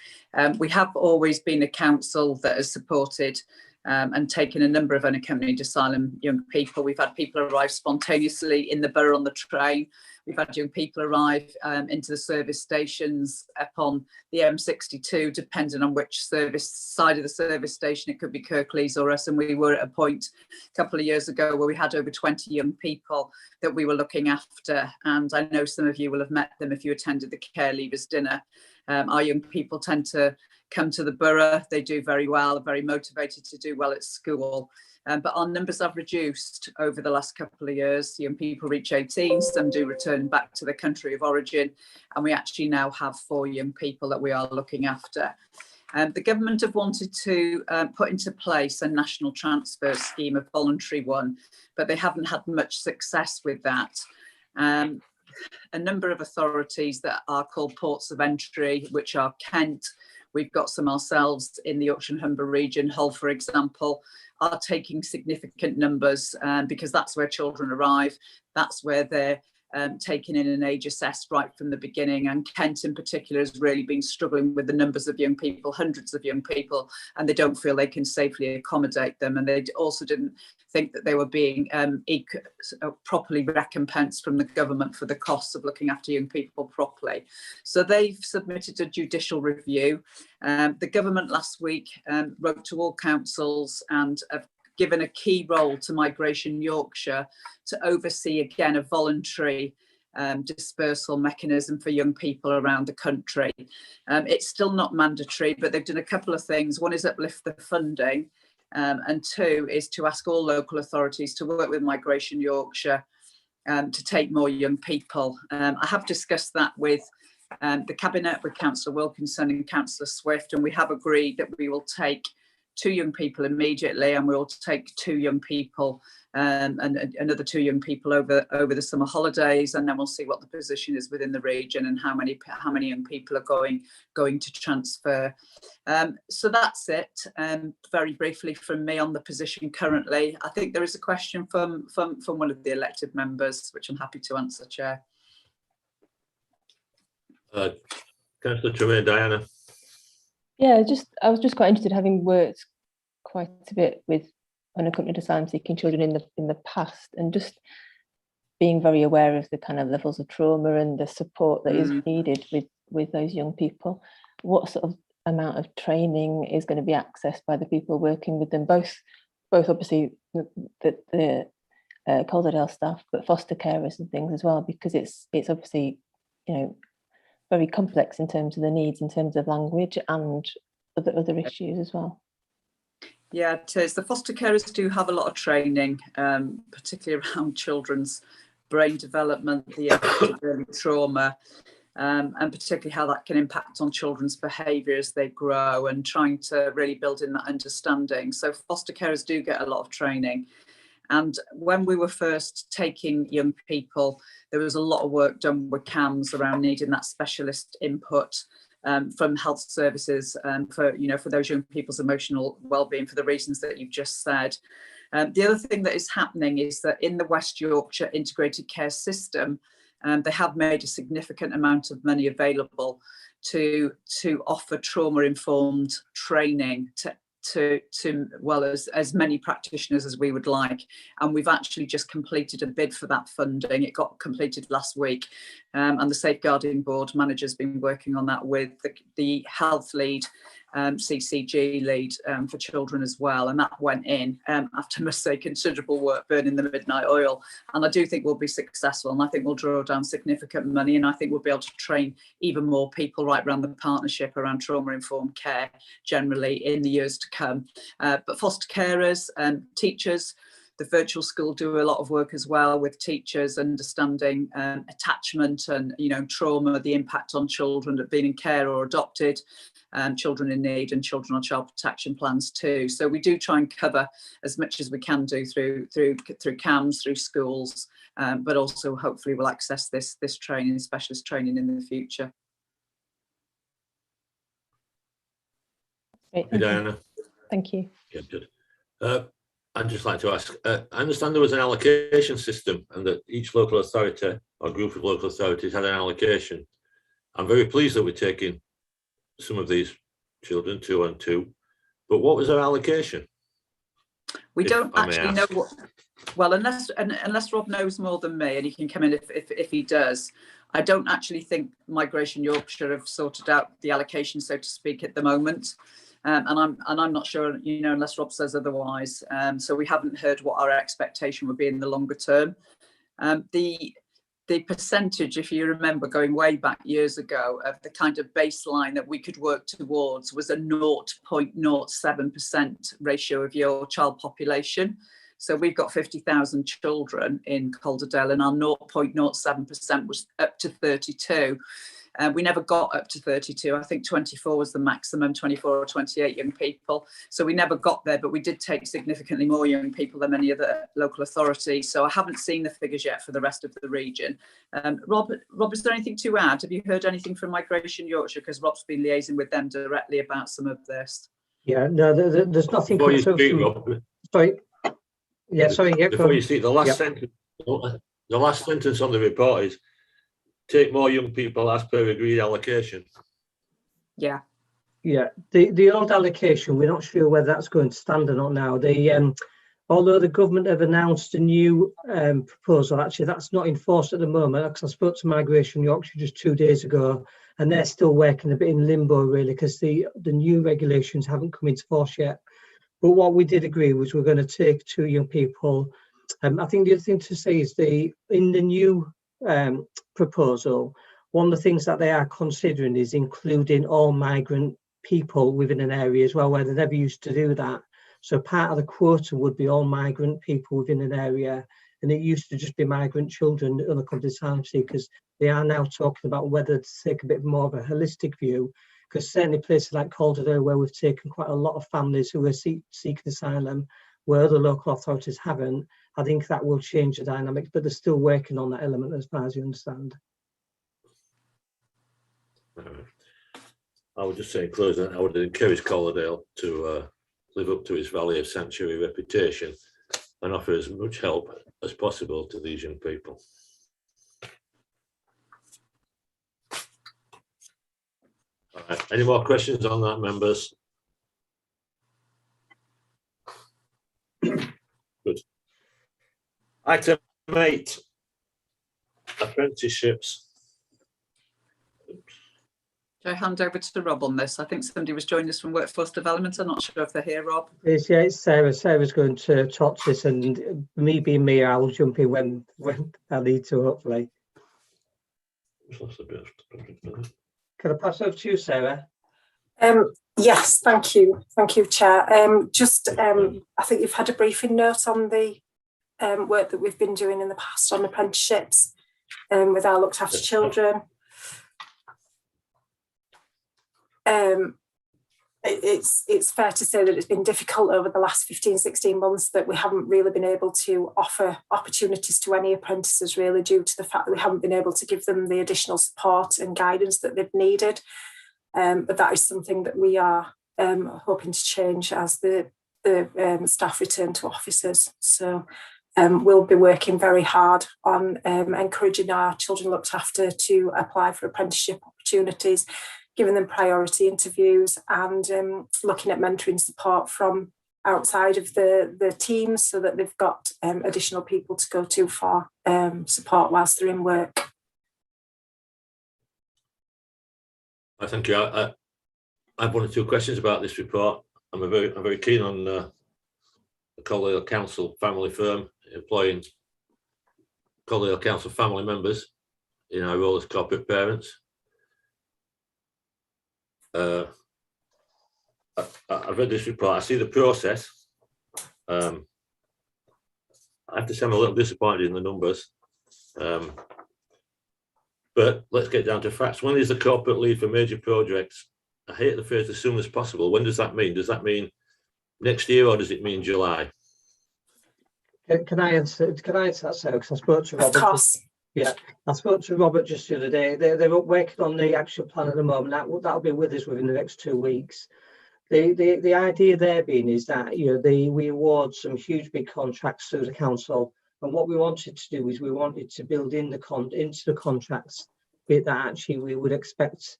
We have always been a council that has supported and taken a number of unaccompanied asylum young people. We've had people arrive spontaneously in the borough on the train. We've had young people arrive into the service stations upon the M62, depending on which service side of the service station. It could be Kirklees or us. And we were at a point a couple of years ago where we had over 20 young people that we were looking after. And I know some of you will have met them if you attended the Care Leavers dinner. Our young people tend to come to the borough. They do very well, are very motivated to do well at school. But our numbers have reduced over the last couple of years. Young people reach 18, some do return back to their country of origin, and we actually now have 4 young people that we are looking after. The government have wanted to put into place a national transfer scheme, a voluntary one, but they haven't had much success with that. A number of authorities that are called ports of entry, which are Kent, we've got some ourselves in the Yorkshire and Humber region, Hull, for example, are taking significant numbers because that's where children arrive. That's where they're taken in and age assessed right from the beginning. And Kent in particular has really been struggling with the numbers of young people, hundreds of young people, and they don't feel they can safely accommodate them. And they also didn't think that they were being properly recompensed from the government for the costs of looking after young people properly. So they've submitted a judicial review. The government last week wrote to all councils and have given a key role to Migration Yorkshire to oversee again a voluntary dispersal mechanism for young people around the country. It's still not mandatory, but they've done a couple of things. One is uplift the funding, and 2 is to ask all local authorities to work with Migration Yorkshire to take more young people. I have discussed that with the Cabinet, with Councillor Wilkinson and Councillor Swift, and we have agreed that we will take 2 young people immediately, and we'll take 2 young people and another 2 young people over the summer holidays, and then we'll see what the position is within the region and how many young people are going to transfer. So that's it. Very briefly from me on the position currently. I think there is a question from one of the elected members, which I'm happy to answer, Chair. Councillor Tremaine, Diana. Yeah, I was just quite interested, having worked quite a bit with unaccompanied asylum seeking children in the past, and just being very aware of the kind of levels of trauma and the support that is needed with those young people. What sort of amount of training is going to be accessed by the people working with them, both obviously the Calderdale staff, but foster carers and things as well, because it's obviously, you know, very complex in terms of the needs, in terms of language and other issues as well. Yeah, it is. The foster carers do have a lot of training, particularly around children's brain development, the impact of early trauma, and particularly how that can impact on children's behaviour as they grow, and trying to really build in that understanding. So foster carers do get a lot of training. And when we were first taking young people, there was a lot of work done with CAMS around needing that specialist input from health services for those young people's emotional well-being, for the reasons that you've just said. The other thing that is happening is that in the West Yorkshire integrated care system, they have made a significant amount of money available to offer trauma-informed training to well as many practitioners as we would like, and we've actually just completed a bid for that funding. It got completed last week, and the Safeguarding Board manager's been working on that with the health lead, CCG lead for children as well, and that went in after, I must say, considerable work, burning the midnight oil, and I do think we'll be successful, and I think we'll draw down significant money, and I think we'll be able to train even more people right around the partnership around trauma-informed care generally in the years to come. But foster carers and teachers, the virtual school do a lot of work as well with teachers understanding attachment and, you know, trauma, the impact on children that have been in care or adopted, children in need, and children on child protection plans too. So we do try and cover as much as we can do through CAMS, through schools, but also hopefully we'll access this training, specialist training in the future. Great, Hey, Diana. Thank you. Yeah, good. I'd just like to ask, I understand there was an allocation system and that each local authority or group of local authorities had an allocation. I'm very pleased that we're taking some of these children 2 on 2, but what was their allocation? We don't actually know what, well, unless Rob knows more than me, and he can come in if he does. I don't actually think Migration Yorkshire have sorted out the allocation, so to speak, at the moment. And I'm not sure, you know, unless Rob says otherwise. So we haven't heard what our expectation would be in the longer term. The percentage, if you remember, going way back years ago, of the kind of baseline that we could work towards was a 0.07% ratio of your child population. So we've got 50,000 children in Calderdale, and our 0.07% was up to 32. We never got up to 32. I think 24 was the maximum, 24 or 28 young people. So we never got there, but we did take significantly more young people than any other local authority. So I haven't seen the figures yet for the rest of the region. Rob, is there anything to add? Have you heard anything from Migration Yorkshire? Because Rob's been liaising with them directly about some of this. Yeah, no, there's nothing. Before you speak, Rob. Sorry. Yeah, sorry. Yeah, before you speak, the last sentence on the report is, take more young people as per agreed allocation. Yeah. Yeah, the old allocation, we're not sure whether that's going to stand or not now. Although the government have announced a new proposal, actually that's not enforced at the moment, because I spoke to Migration Yorkshire just 2 days ago, and they're still working a bit in limbo really, because the new regulations haven't come into force yet. But what we did agree was we're going to take 2 young people. I think the other thing to say is in the new proposal, one of the things that they are considering is including all migrant people within an area as well, where they never used to do that. So part of the quota would be all migrant people within an area, and it used to just be migrant children that unaccompanied asylum seekers. They are now talking about whether to take a bit more of a holistic view, because certainly places like Calderdale, where we've taken quite a lot of families who are seeking asylum, where other local authorities haven't, I think that will change the dynamics, but they're still working on that element as far as you understand. I would just say in closing, I would encourage Calderdale to live up to its Valley of Sanctuary reputation and offer as much help as possible to these young people. All right. Any more questions on that, members? Good. Item 8, apprenticeships. Shall I hand over to Rob on this? I think somebody was joining us from Workforce Development. I'm not sure if they're here, Rob. It's Sarah. Sarah's going to talk to this, and me being me, I'll jump in when I need to, hopefully. Can I pass over to you, Sarah? Yes, thank you, Chair. I think you've had a briefing note on the work that we've been doing in the past on apprenticeships with our looked after children. It's fair to say that it's been difficult over the last 15-16 months that we haven't really been able to offer opportunities to any apprentices, really, due to the fact that we haven't been able to give them the additional support and guidance that they've needed. But that is something that we are hoping to change as the staff return to offices. So we'll be working very hard on encouraging our children looked after to apply for apprenticeship opportunities, giving them priority interviews, and looking at mentoring support from outside of the teams so that they've got additional people to go to for support whilst they're in work. Thank you. I have one or two questions about this report. I'm very keen on the Calderdale Council family firm employing Calderdale Council family members in our role as corporate parents. I've read this report. I see the process. I have to say I'm a little disappointed in the numbers. But let's get down to facts. When is the corporate lead for major projects? I hate the phrase as soon as possible. When does that mean? Does that mean next year or does it mean July? Can I answer that, Sarah? Because I spoke to Robert. Of course. Yeah, I spoke to Robert just the other day. They're working on the action plan at the moment. That'll be with us within the next 2 weeks. The idea there being is that we award some huge big contracts through the council, and what we wanted to do is we wanted to build in into the contracts bit that actually we would expect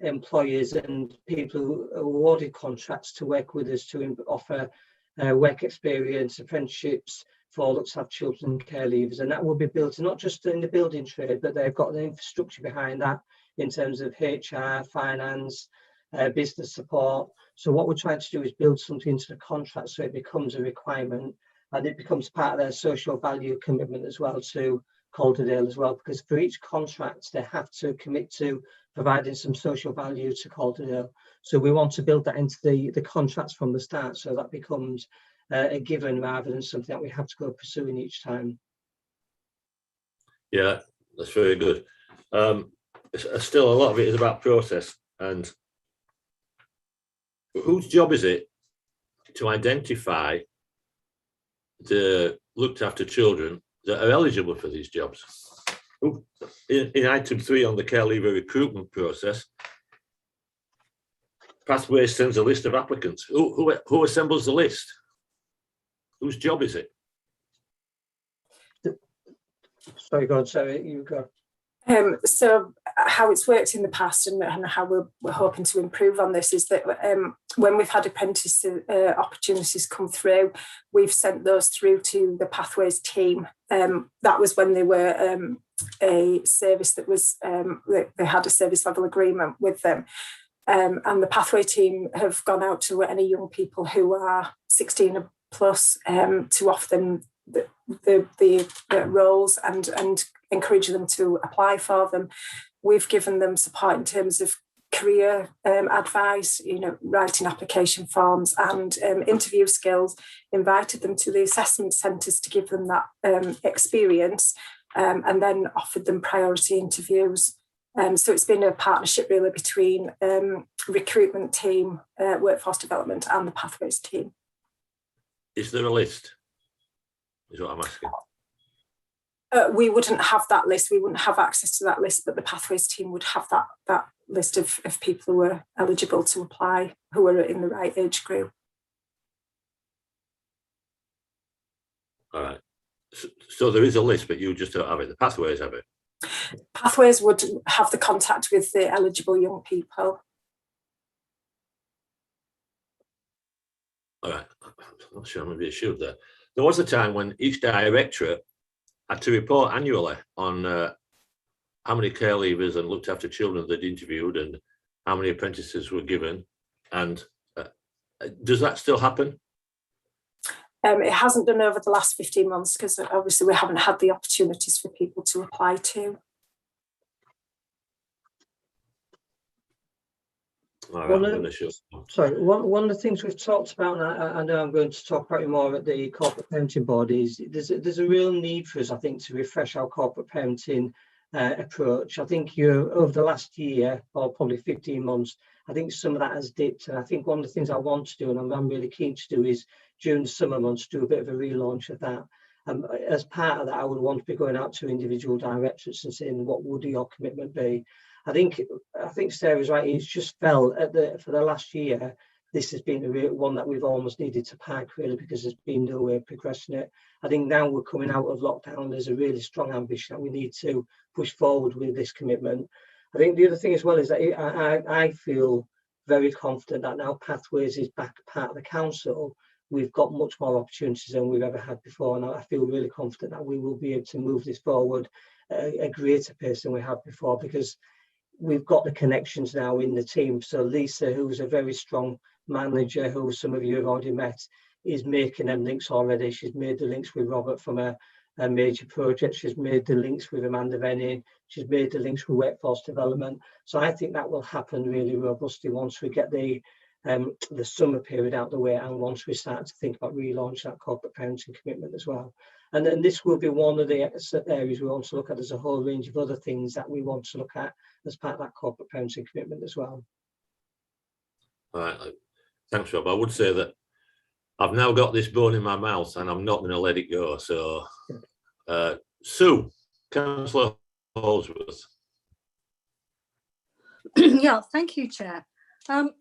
employers and people who awarded contracts to work with us to offer work experience, apprenticeships for looked after children and care leavers, and that will be built not just in the building trade, but they've got the infrastructure behind that in terms of HR, finance, business support. So what we're trying to do is build something into the contract so it becomes a requirement and it becomes part of their social value commitment as well to Calderdale as well, because for each contract they have to commit to providing some social value to Calderdale. So we want to build that into the contracts from the start, so that becomes a given rather than something that we have to go pursuing each time. Yeah, that's very good. Still, a lot of it is about process, and whose job is it to identify the looked after children that are eligible for these jobs? In item 3 on the care leaver recruitment process, Pathways sends a list of applicants. Who assembles the list? Whose job is it? Sorry, go on, Sarah, you go. So how it's worked in the past and how we're hoping to improve on this is that when we've had apprentice opportunities come through, we've sent those through to the Pathways team. That was when they were a service that was, they had a service level agreement with them. And the Pathway team have gone out to any young people who are 16 plus to offer them the roles and encourage them to apply for them. We've given them support in terms of career advice, writing application forms and interview skills, invited them to the assessment centres to give them that experience, and then offered them priority interviews. So it's been a partnership really between recruitment team, workforce development and the Pathways team. Is there a list? Is what I'm asking. We wouldn't have that list. We wouldn't have access to that list, but the Pathways team would have that list of people who are eligible to apply, who are in the right age group. All right. So there is a list, but you just don't have it. The Pathways have it. Pathways would have the contact with the eligible young people. All right. I'm not sure I'm going to be assured there. There was a time when each directorate had to report annually on how many care leavers and looked after children they'd interviewed and how many apprentices were given. And does that still happen? It hasn't done over the last 15 months because obviously we haven't had the opportunities for people to apply to. All right, one of the things we've talked about, and I know I'm going to talk about it more at the corporate parenting board, is there's a real need for us, I think, to refresh our corporate parenting approach. I think over the last year, or probably 15 months, I think some of that has dipped. And I think one of the things I want to do, and I'm really keen to do, is during the summer months, do a bit of a relaunch of that. As part of that, I would want to be going out to individual directorates and saying, what would your commitment be? I think Sarah's right. It's just felt for the last year, this has been a real one that we've almost needed to park, really, because there's been no way of progressing it. I think now we're coming out of lockdown, there's a really strong ambition that we need to push forward with this commitment. I think the other thing as well is that I feel very confident that now Pathways is back part of the council. We've got much more opportunities than we've ever had before, and I feel really confident that we will be able to move this forward at a greater pace than we have before, because we've got the connections now in the team. So Lisa, who's a very strong manager, who some of you have already met, is making them links already. She's made the links with Robert from a major project. She's made the links with Amanda Venning. She's made the links with workforce development. So I think that will happen really robustly once we get the summer period out the way, and once we start to think about relaunch that corporate parenting commitment as well. And then this will be one of the areas we want to look at. There's a whole range of other things that we want to look at as part of that corporate parenting commitment as well. All right, thanks, Rob. I would say that I've now got this bone in my mouth and I'm not going to let it go. So, Sue, Councillor Holsworth. Yeah, thank you, Chair. I've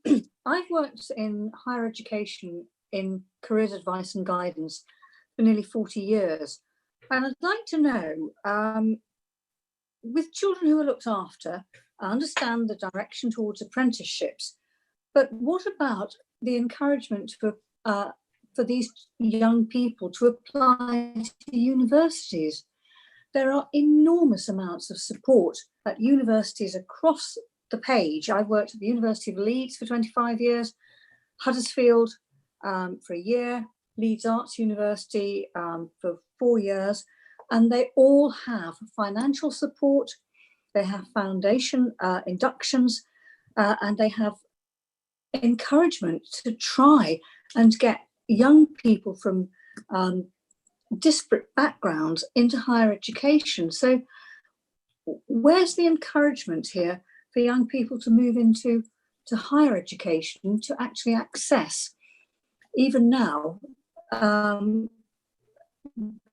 worked in higher education in careers advice and guidance for nearly 40 years. And I'd like to know, with children who are looked after, I understand the direction towards apprenticeships, but what about the encouragement for these young people to apply to universities? There are enormous amounts of support at universities across the page. I've worked at the University of Leeds for 25 years, Huddersfield for a year, Leeds Arts University for 4 years, and they all have financial support, they have foundation inductions, and they have encouragement to try and get young people from disparate backgrounds into higher education. So where's the encouragement here for young people to move into higher education to actually access, even now,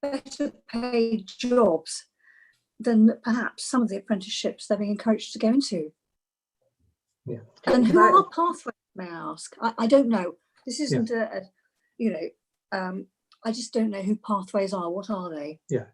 better paid jobs than perhaps some of the apprenticeships they're being encouraged to go into? Yeah. And who are pathways, may I ask? I don't know. This isn't I just don't know who pathways are. What are they? Yeah.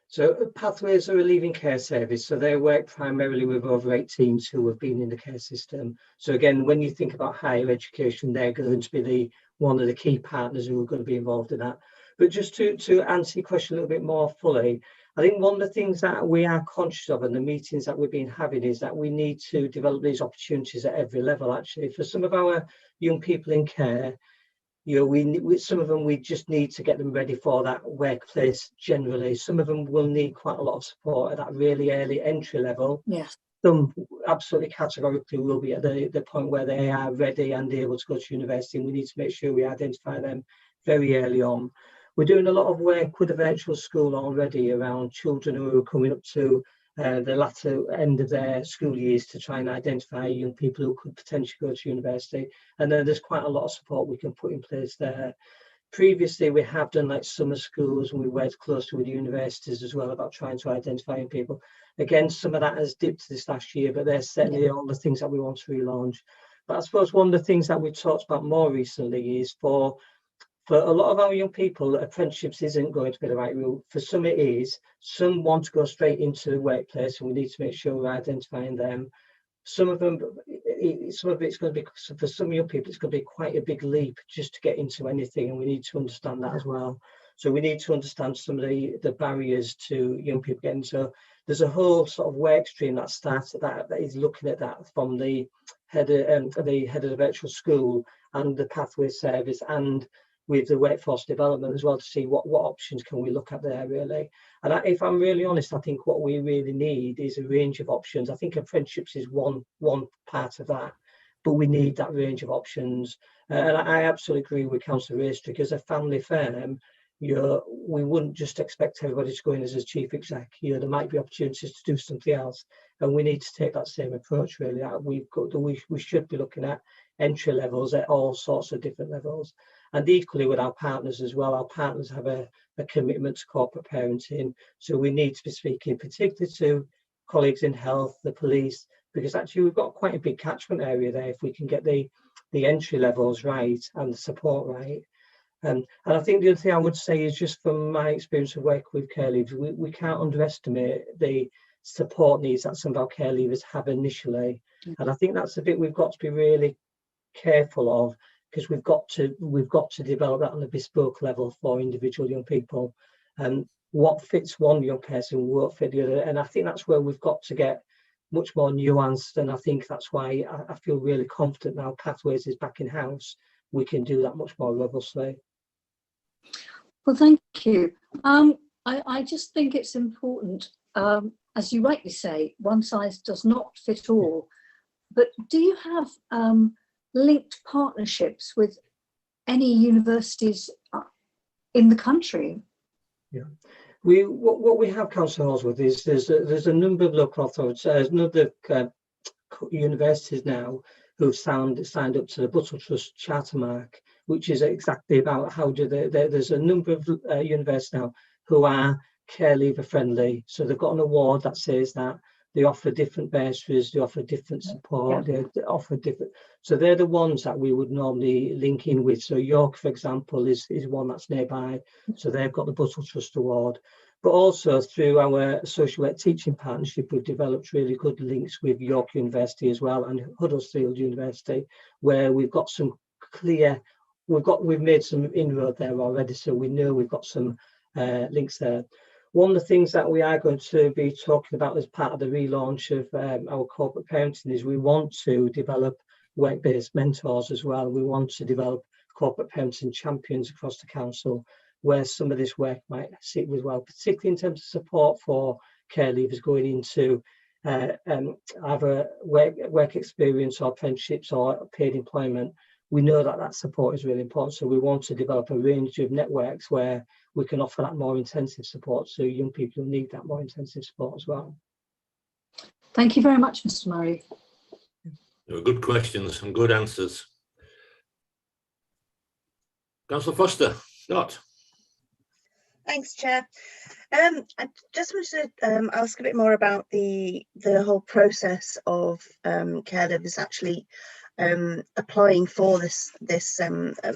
So Pathways are a leaving care service. So they work primarily with over 18s who have been in the care system. So again, when you think about higher education, they're going to be one of the key partners who are going to be involved in that. But just to answer your question a little bit more fully, I think one of the things that we are conscious of in the meetings that we've been having is that we need to develop these opportunities at every level. Actually, for some of our young people in care, we some of them, we just need to get them ready for that workplace generally. Some of them will need quite a lot of support at that really early entry level. Yes. Some absolutely categorically will be at the point where they are ready and able to go to university, and we need to make sure we identify them very early on. We're doing a lot of work with the virtual school already around children who are coming up to the latter end of their school years to try and identify young people who could potentially go to university. And then there's quite a lot of support we can put in place there. Previously, we have done like summer schools, and we worked closely with universities as well about trying to identify young people. Again, some of that has dipped this last year, but they're certainly all the things that we want to relaunch. But I suppose one of the things that we talked about more recently is for a lot of our young people, apprenticeships isn't going to be the right route. For some it is. Some want to go straight into the workplace, and we need to make sure we're identifying them. Some of it's going to be, for some young people, it's going to be quite a big leap just to get into anything, and we need to understand that as well. So we need to understand some of the barriers to young people getting. So there's a whole sort of work stream that started that is looking at that from the head of the virtual school and the pathway service, and with the workforce development as well, to see what options can we look at there really. And if I'm really honest, I think what we really need is a range of options. I think apprenticeships is one part of that, but we need that range of options. And I absolutely agree with Councillor Raystrick. As a family firm, we wouldn't just expect everybody to go in as a chief exec. There might be opportunities to do something else, and we need to take that same approach really. We should be looking at entry levels at all sorts of different levels, and equally with our partners as well. Our partners have a commitment to corporate parenting, so we need to be speaking particularly to colleagues in health, the police, because actually we've got quite a big catchment area there if we can get the entry levels right and the support right. And I think the other thing I would say is, just from my experience of working with care leavers, we can't underestimate the support needs that some of our care leavers have initially. And I think that's the bit we've got to be really careful of, because we've got to develop that on a bespoke level for individual young people. And what fits one young person won't fit the other. And I think that's where we've got to get much more nuanced. And I think that's why I feel really confident now Pathways is back in house. We can do that much more robustly. Well, thank you. I just think it's important, as you rightly say, one size does not fit all. But do you have linked partnerships with any universities in the country? Yeah, what we have, Councillor Holsworth, is there's a number of local authorities, another universities now who've signed up to the Buttle Trust Charter Mark, which is exactly about how there's a number of universities now who are care leaver friendly. So they've got an award that says that they offer different bursaries, they offer different support, they offer different. So they're the ones that we would normally link in with. So York, for example, is one that's nearby. So they've got the Buttle Trust Award. But also through our social work teaching partnership, we've developed really good links with York University as well and Huddersfield University, where we've got some clear, we've made some inroad there already. So we know we've got some links there. One of the things that we are going to be talking about as part of the relaunch of our corporate parenting is we want to develop work-based mentors as well. We want to develop corporate parenting champions across the council, where some of this work might sit as well, particularly in terms of support for care leavers going into either work experience or apprenticeships or paid employment. We know that support is really important. So we want to develop a range of networks where we can offer that more intensive support to young people who need that more intensive support as well. Thank you very much, Mr. Murray. They were good questions and good answers. Councillor Foster, Scott. Thanks, Chair. I just wanted to ask a bit more about the whole process of care leavers actually applying for this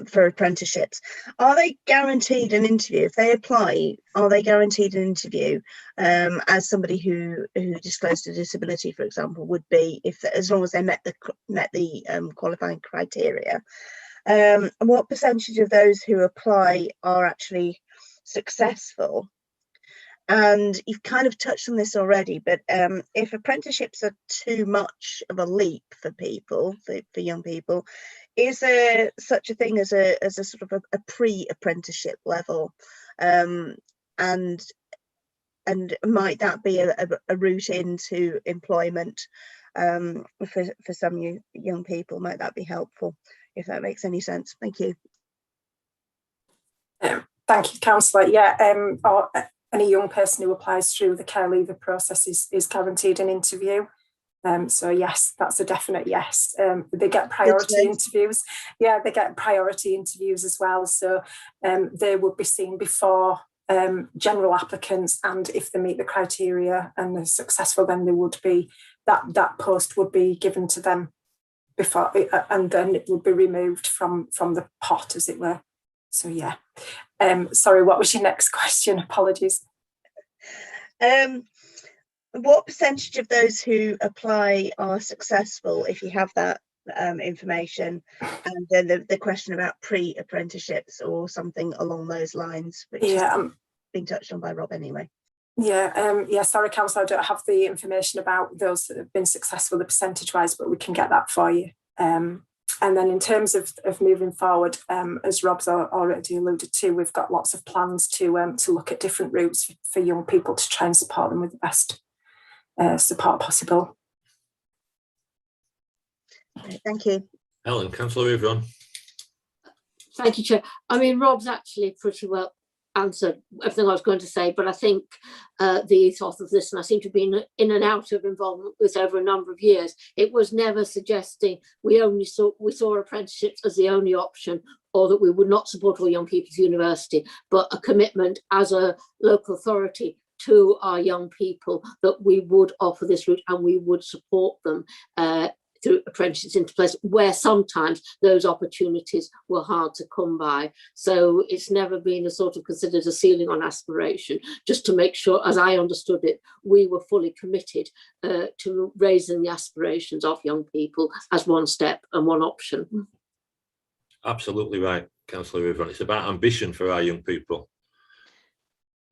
for apprenticeships. Are they guaranteed an interview? If they apply, are they guaranteed an interview as somebody who disclosed a disability, for example, would be, as long as they met the qualifying criteria? What percentage of those who apply are actually successful? And you've kind of touched on this already, but if apprenticeships are too much of a leap for people, for young people, is there such a thing as a sort of a pre-apprenticeship level, and might that be a route into employment for some young people? Might that be helpful, if that makes any sense? Thank you. Thank you, Councillor. Yeah, any young person who applies through the care leaver process is guaranteed an interview. So yes, that's a definite yes. They get priority interviews. Yeah, they get priority interviews as well. So they would be seen before general applicants, and if they meet the criteria and they're successful, then there would be that post would be given to them before, and then it would be removed from the pot, as it were. So yeah. Sorry, what was your next question? Apologies. What percentage of those who apply are successful, if you have that information, and then the question about pre-apprenticeships or something along those lines, which has been touched on by Rob anyway. Yeah, sorry, Councillor, I don't have the information about those that have been successful, the percentage-wise, but we can get that for you. And then in terms of moving forward, as Rob's already alluded to, we've got lots of plans to look at different routes for young people to try and support them with the best support possible. Thank you. Helen, Councillor Yvonne. Thank you, Chair. I mean, Rob's actually pretty well answered everything I was going to say, but I think the ethos of this, and I seem to be in and out of involvement with over a number of years, it was never suggesting we saw apprenticeships as the only option, or that we would not support all young people's university, but a commitment as a local authority to our young people that we would offer this route and we would support them through apprenticeships into place where sometimes those opportunities were hard to come by. So it's never been a sort of considered a ceiling on aspiration, just to make sure, as I understood it, we were fully committed to raising the aspirations of young people as one step and one option. Absolutely right, Councillor Yvonne. It's about ambition for our young people.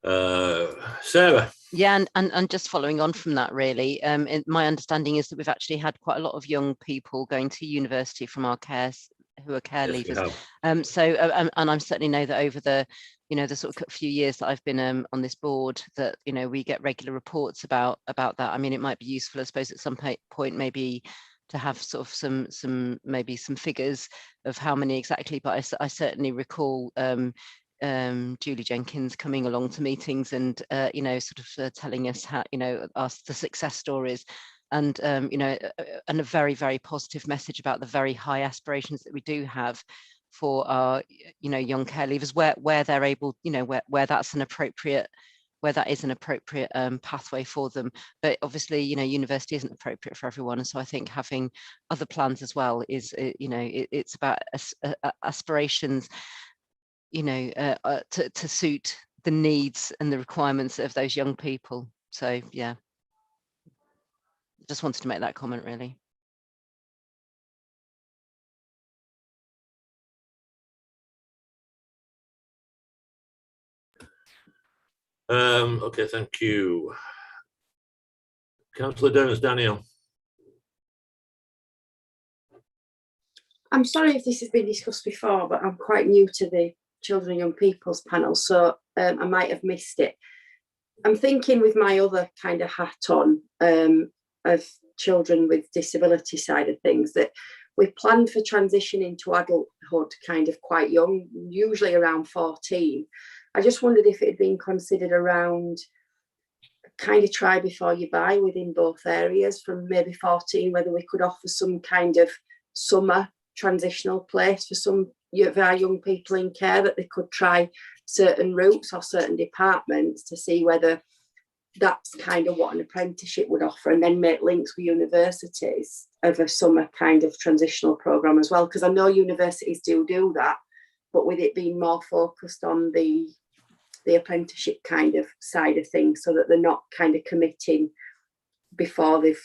Sarah. Yeah, and just following on from that, really, my understanding is that we've actually had quite a lot of young people going to university from our who are care leavers. And I certainly know that over the sort of few years that I've been on this board, that we get regular reports about that. I mean, it might be useful, I suppose, at some point maybe to have sort of some figures of how many exactly, but I certainly recall Julie Jenkins coming along to meetings and telling us how the success stories, and and a very, very positive message about the very high aspirations that we do have for our young care leavers, where they're able, where that's an appropriate, where that is an appropriate pathway for them. But obviously, university isn't appropriate for everyone, and so I think having other plans as well is it's about aspirations to suit the needs and the requirements of those young people. So yeah, just wanted to make that comment, really. Okay, thank you. Councillor Downs, Daniel. I'm sorry if this has been discussed before, but I'm quite new to the Children and Young People's panel, so I might have missed it. I'm thinking with my other kind of hat on of children with disability side of things, that we planned for transition into adulthood kind of quite young, usually around 14. I just wondered if it had been considered around kind of try before you buy within both areas from maybe 14, whether we could offer some kind of summer transitional place for some of our young people in care, that they could try certain routes or certain departments to see whether that's kind of what an apprenticeship would offer, and then make links with universities of a summer kind of transitional program as well, because I know universities do that, but with it being more focused on the apprenticeship kind of side of things, so that they're not kind of committing before they've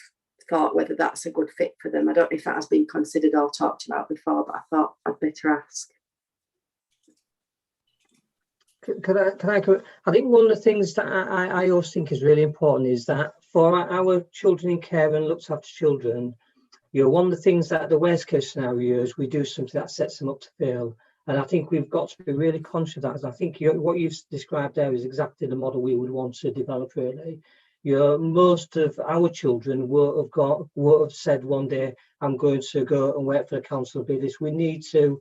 thought whether that's a good fit for them. I don't know if that has been considered or talked about before, but I thought I'd better ask. Can I think one of the things that I always think is really important is that for our children in care and looked after children, one of the things that the worst case scenario is we do something that sets them up to fail. And I think we've got to be really conscious of that. And I think what you've described there is exactly the model we would want to develop, really. Most of our children will have said one day, I'm going to go and work for the council of this. We need to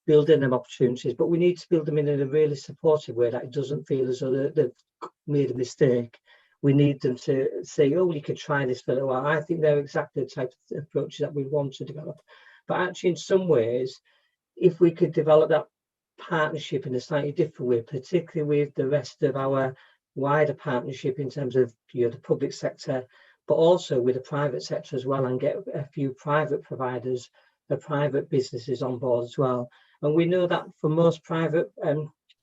build in them opportunities, but we need to build them in a really supportive way that it doesn't feel as though they've made a mistake. We need them to say, oh, you could try this for a while. I think they're exactly the type of approaches that we want to develop. But actually, in some ways, if we could develop that partnership in a slightly different way, particularly with the rest of our wider partnership in terms of the public sector, but also with the private sector as well, and get a few private providers, the private businesses on board as well. And we know that for most private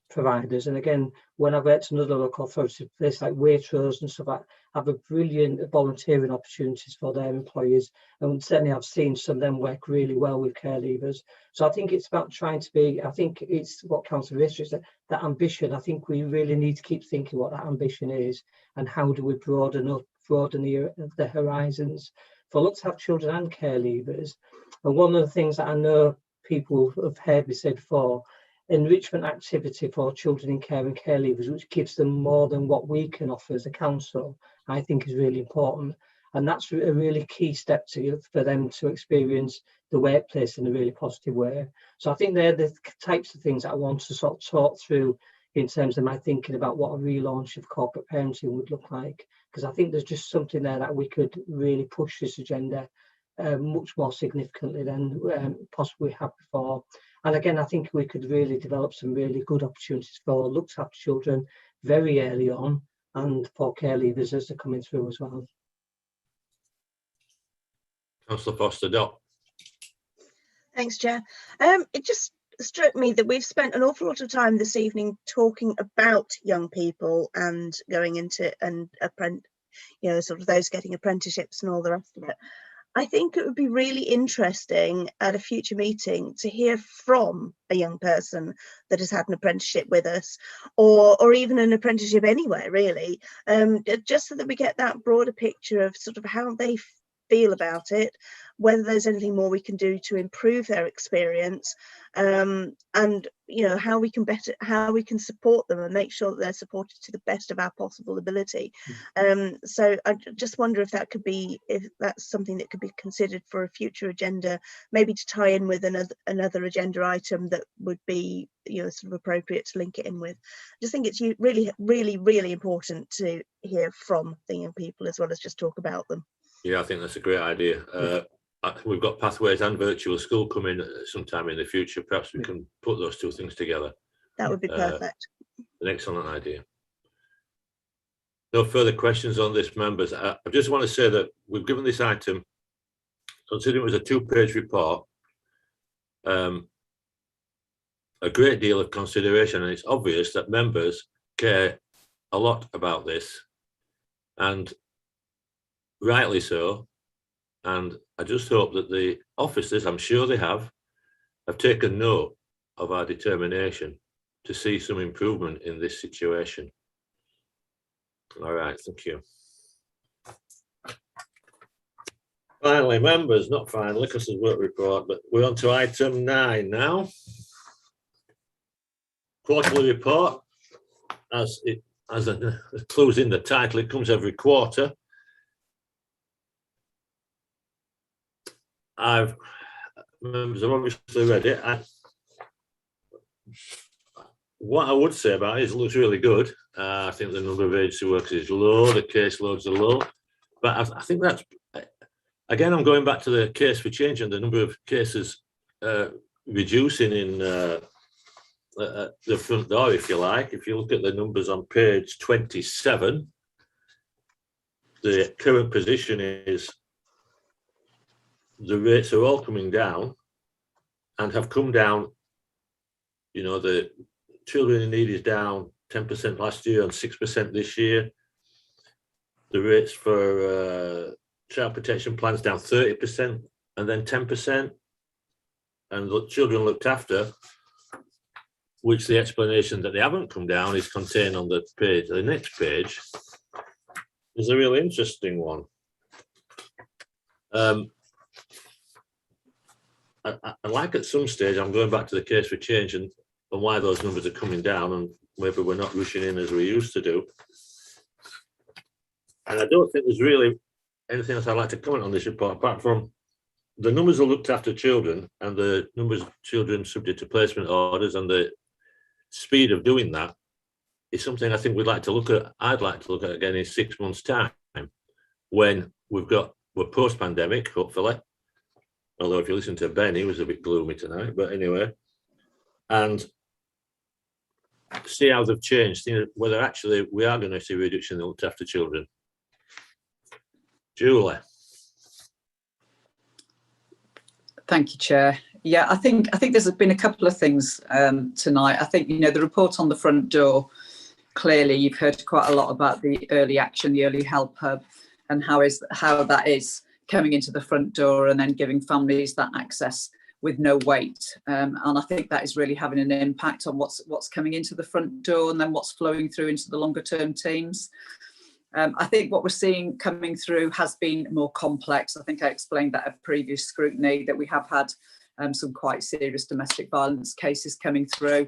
providers. And again, when I've worked in other local authorities, places like Waitrose and stuff like that, have a brilliant volunteering opportunities for their employees. And certainly I've seen some of them work really well with care leavers. So I think it's about trying to be, I think it's what Councillor Racer is, that ambition. I think we really need to keep thinking what that ambition is and how do we broaden the horizons for lots of children and care leavers. And one of the things that I know people have heard me say before, enrichment activity for children in care and care leavers, which gives them more than what we can offer as a council, I think is really important. And that's a really key step for them to experience the workplace in a really positive way. So I think they're the types of things that I want to sort of talk through in terms of my thinking about what a relaunch of corporate parenting would look like. Because I think there's just something there that we could really push this agenda much more significantly than possibly we have before. And again, I think we could really develop some really good opportunities for looked after children very early on and for care leavers as they're coming through as well. Councillor Foster-Dott. Thanks, Chair. It just struck me that we've spent an awful lot of time this evening talking about young people and going into sort of those getting apprenticeships and all the rest of it. I think it would be really interesting at a future meeting to hear from a young person that has had an apprenticeship with us, or even an apprenticeship anywhere, really, just so that we get that broader picture of sort of how they feel about it, whether there's anything more we can do to improve their experience, and how we can support them and make sure that they're supported to the best of our possible ability. So I just wonder if that's something that could be considered for a future agenda, maybe to tie in with another agenda item that would be sort of appropriate to link it in with. I just think it's really, really, really important to hear from the young people as well as just talk about them. Yeah, I think that's a great idea. We've got Pathways and Virtual School coming sometime in the future. Perhaps we can put those two things together. That would be perfect. An excellent idea. No further questions on this, members. I just want to say that we've given this item, considering it was a 2-page report, a great deal of consideration, and it's obvious that members care a lot about this, and rightly so. And I just hope that the officers, I'm sure they have taken note of our determination to see some improvement in this situation. All right, thank you. Finally, members, not finally, because there's work report, but we're on to item 9 now. Quarterly report, as a clues in the title, it comes every quarter. Members have obviously read it. What I would say about it is it looks really good. I think the number of agency workers is low, the caseloads are low, but I think that's, again, I'm going back to the case for change and the number of cases reducing in the front door, if you like. If you look at the numbers on page 27, the current position is the rates are all coming down and have come down. The children in need is down 10% last year and 6% this year. The rates for child protection plans down 30% and then 10%. And the children looked after, which the explanation that they haven't come down is contained on the page. The next page is a really interesting one. I like at some stage, I'm going back to the case for change and why those numbers are coming down, and maybe we're not rushing in as we used to do. And I don't think there's really anything else I'd like to comment on this report, apart from the numbers of looked after children and the numbers of children subject to placement orders and the speed of doing that is something I think we'd like to look at. I'd like to look at again in 6 months' time, when we're post-pandemic, hopefully. Although if you listen to Ben, he was a bit gloomy tonight, but anyway, and see how they've changed, see whether actually we are going to see a reduction in looked after children. Julie. Thank you, Chair. Yeah, I think there's been a couple of things tonight. I think, you know, the report on the front door, clearly you've heard quite a lot about the early action, the early help hub, and how that is coming into the front door and then giving families that access with no wait. And I think that is really having an impact on what's coming into the front door and then what's flowing through into the longer term teams. I think what we're seeing coming through has been more complex. I think I explained that at previous scrutiny, that we have had some quite serious domestic violence cases coming through.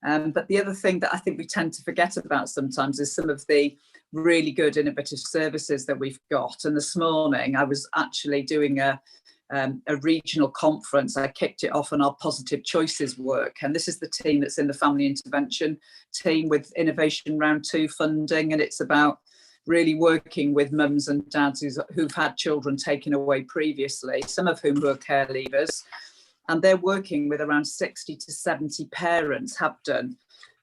But the other thing that I think we tend to forget about sometimes is some of the really good innovative services that we've got. And this morning I was actually doing a regional conference. I kicked it off on our positive choices work, and this is the team that's in the family intervention team with Innovation Round 2 funding, and it's about really working with mums and dads who've had children taken away previously, some of whom were care leavers, and they're working with around 60 to 70 parents, have done,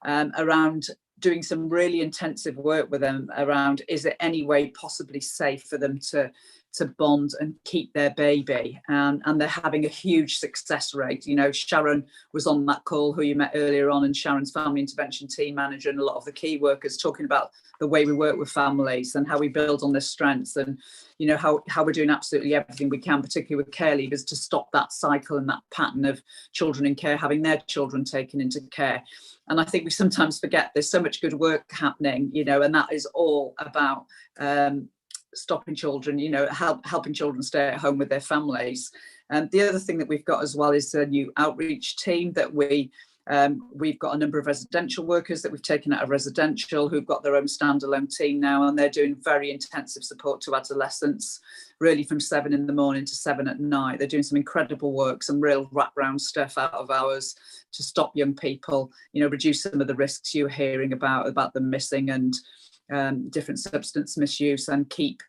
around doing some really intensive work with them around, is it any way possibly safe for them to bond and keep their baby, and they're having a huge success rate. You know, Sharon was on that call, who you met earlier on, and Sharon's family intervention team manager and a lot of the key workers talking about the way we work with families and how we build on their strengths, and you know how we're doing absolutely everything we can, particularly with care leavers, to stop that cycle and that pattern of children in care having their children taken into care. And I think we sometimes forget there's so much good work happening, you know, and that is all about stopping children, you know, helping children stay at home with their families. And the other thing that we've got as well is a new outreach team that we've got a number of residential workers that we've taken out of residential who've got their own standalone team now, and they're doing very intensive support to adolescents, really from 7 in the morning to 7 at night. They're doing some incredible work, some real wraparound stuff out of hours to stop young people, you know, reduce some of the risks you're hearing about them missing and different substance misuse, and keep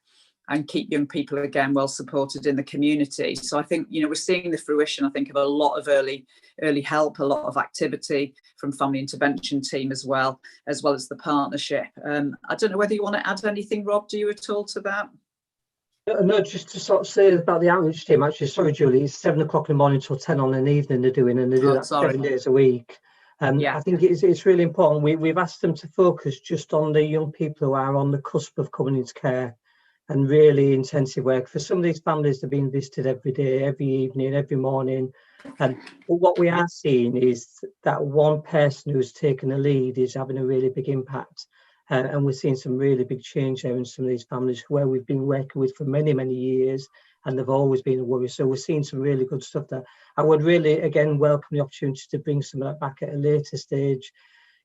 young people again well supported in the community. So I think, you know, we're seeing the fruition, I think, of a lot of early help, a lot of activity from family intervention team as well as the partnership. I don't know whether you want to add anything, Rob, do you at all to that? No, just to sort of say about the outreach team, actually, sorry, Julie, it's 7 o'clock in the morning till 10 on an evening they're doing, and they do that 7 days a week. I think it's really important. We've asked them to focus just on the young people who are on the cusp of coming into care, and really intensive work. For some of these families, they're being visited every day, every evening, every morning. But what we are seeing is that one person who's taken the lead is having a really big impact. And we're seeing some really big change there in some of these families where we've been working with for many, many years, and they've always been a worry. So we're seeing some really good stuff there. I would really, again, welcome the opportunity to bring some of that back at a later stage.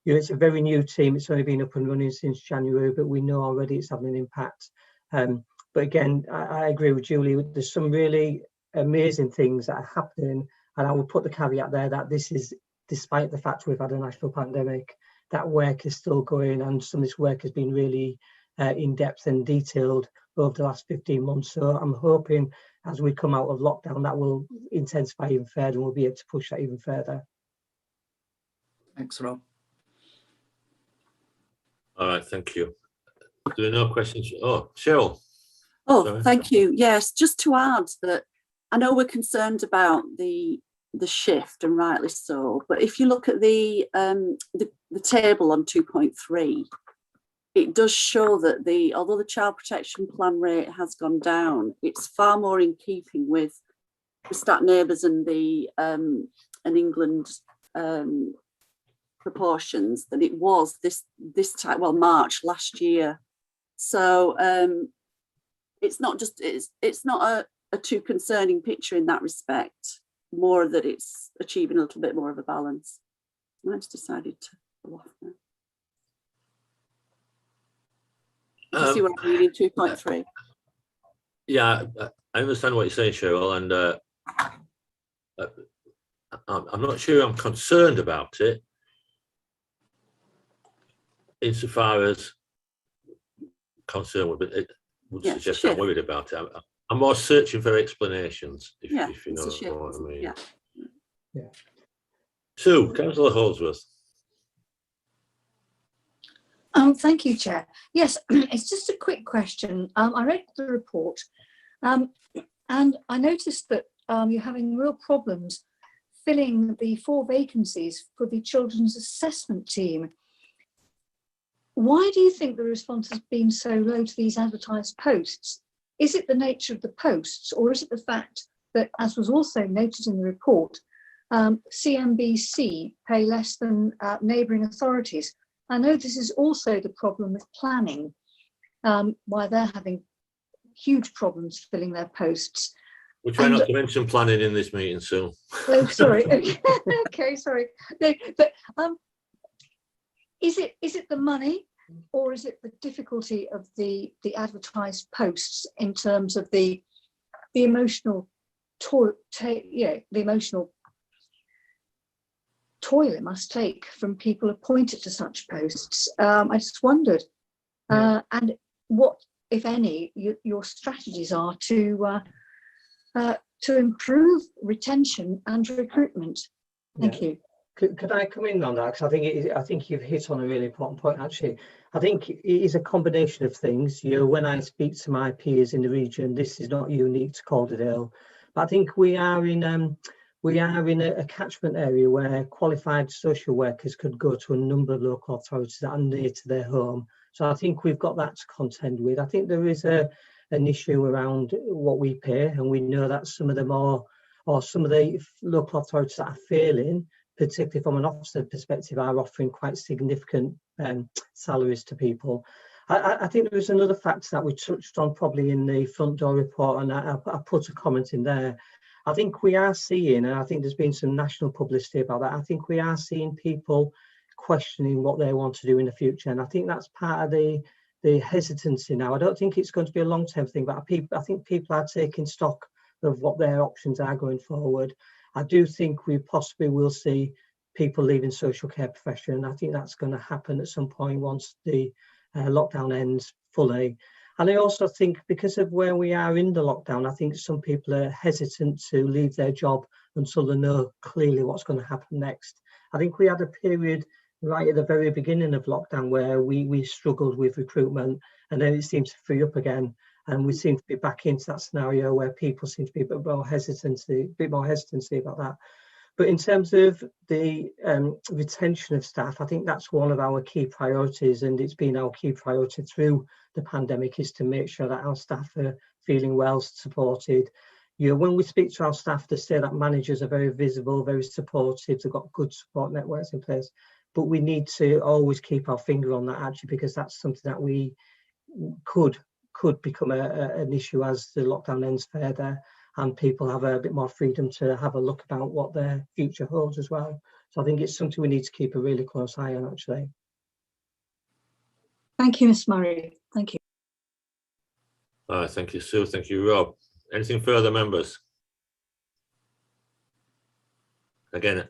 You know, it's a very new team. It's only been up and running since January, but we know already it's having an impact. But again, I agree with Julie. There's some really amazing things that are happening, and I would put the caveat there that this is despite the fact we've had a national pandemic. That work is still going, and some of this work has been really in depth and detailed over the last 15 months. So I'm hoping as we come out of lockdown that will intensify even further, and we'll be able to push that even further. Thanks, Rob. All right, thank you. There are no questions. Oh, Cheryl. Oh, Sorry. thank you. Yes, just to add that I know we're concerned about the shift, and rightly so. But if you look at the table on 2.3, it does show that although the child protection plan rate has gone down, it's far more in keeping with the Stat Neighbours and the and England proportions than it was this time, well, March last year. So it's not a too concerning picture in that respect, more that it's achieving a little bit more of a balance. I just decided to go off now. You see what I'm reading, 2.3? Yeah, I understand what you're saying, Cheryl, and I'm not sure I'm concerned about it insofar as concern would suggest I'm worried about it. I'm more searching for explanations, if you know what I mean. Yeah. Sue, Councillor Holdsworth. Thank you, Chair. Yes, it's just a quick question. I read the report and I noticed that you're having real problems filling the 4 vacancies for the children's assessment team. Why do you think the response has been so low to these advertised posts? Is it the nature of the posts, or is it the fact that, as was also noted in the report, CMBC pay less than neighbouring authorities? I know this is also the problem with planning, why they're having huge problems filling their posts. We're trying not to mention planning in this meeting, Sue. Oh, sorry. Okay, sorry. No, but is it the money, or is it the difficulty of the advertised posts in terms of the emotional toll? The emotional toil it must take from people appointed to such posts. I just wondered, and what, if any, your strategies are to improve retention and recruitment. Thank you. Could I come in on that? Because I think you've hit on a really important point. Actually, I think it is a combination of things. You know, when I speak to my peers in the region, this is not unique to Calderdale, but I think we are in a catchment area where qualified social workers could go to a number of local authorities that are near to their home. So I think we've got that to contend with. I think there is an issue around what we pay, and we know that some of them are, or some of the local authorities that are failing, particularly from an officer perspective, are offering quite significant salaries to people. I think there was another factor that we touched on probably in the front door report, and I put a comment in there. I think we are seeing, and I think there's been some national publicity about that, I think we are seeing people questioning what they want to do in the future, and I think that's part of the hesitancy now. I don't think it's going to be a long-term thing, but I think people are taking stock of what their options are going forward. I do think we possibly will see people leaving social care profession. I think that's going to happen at some point once the lockdown ends fully. And I also think because of where we are in the lockdown, I think some people are hesitant to leave their job until they know clearly what's going to happen next. I think we had a period right at the very beginning of lockdown where we struggled with recruitment, and then it seems to free up again. And we seem to be back into that scenario where people seem to be a bit more hesitancy about that. But in terms of the retention of staff, I think that's one of our key priorities, and it's been our key priority through the pandemic, is to make sure that our staff are feeling well supported. You know, when we speak to our staff, they say that managers are very visible, very supportive, they've got good support networks in place. But we need to always keep our finger on that, actually, because that's something that we could become an issue as the lockdown ends further and people have a bit more freedom to have a look about what their future holds as well. So I think it's something we need to keep a really close eye on, actually. Thank you, Ms. Murray. Thank you. All right, thank you, Sue. Thank you, Rob. Anything further, members? Again,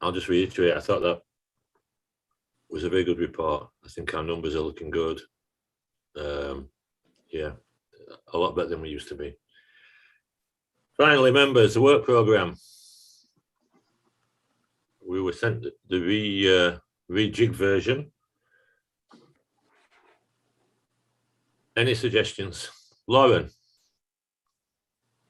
I'll just reiterate, I thought that was a very good report. I think our numbers are looking good. Yeah, a lot better than we used to be. Finally, members, the work programme. We were sent the rejig version. Any suggestions? Lauren?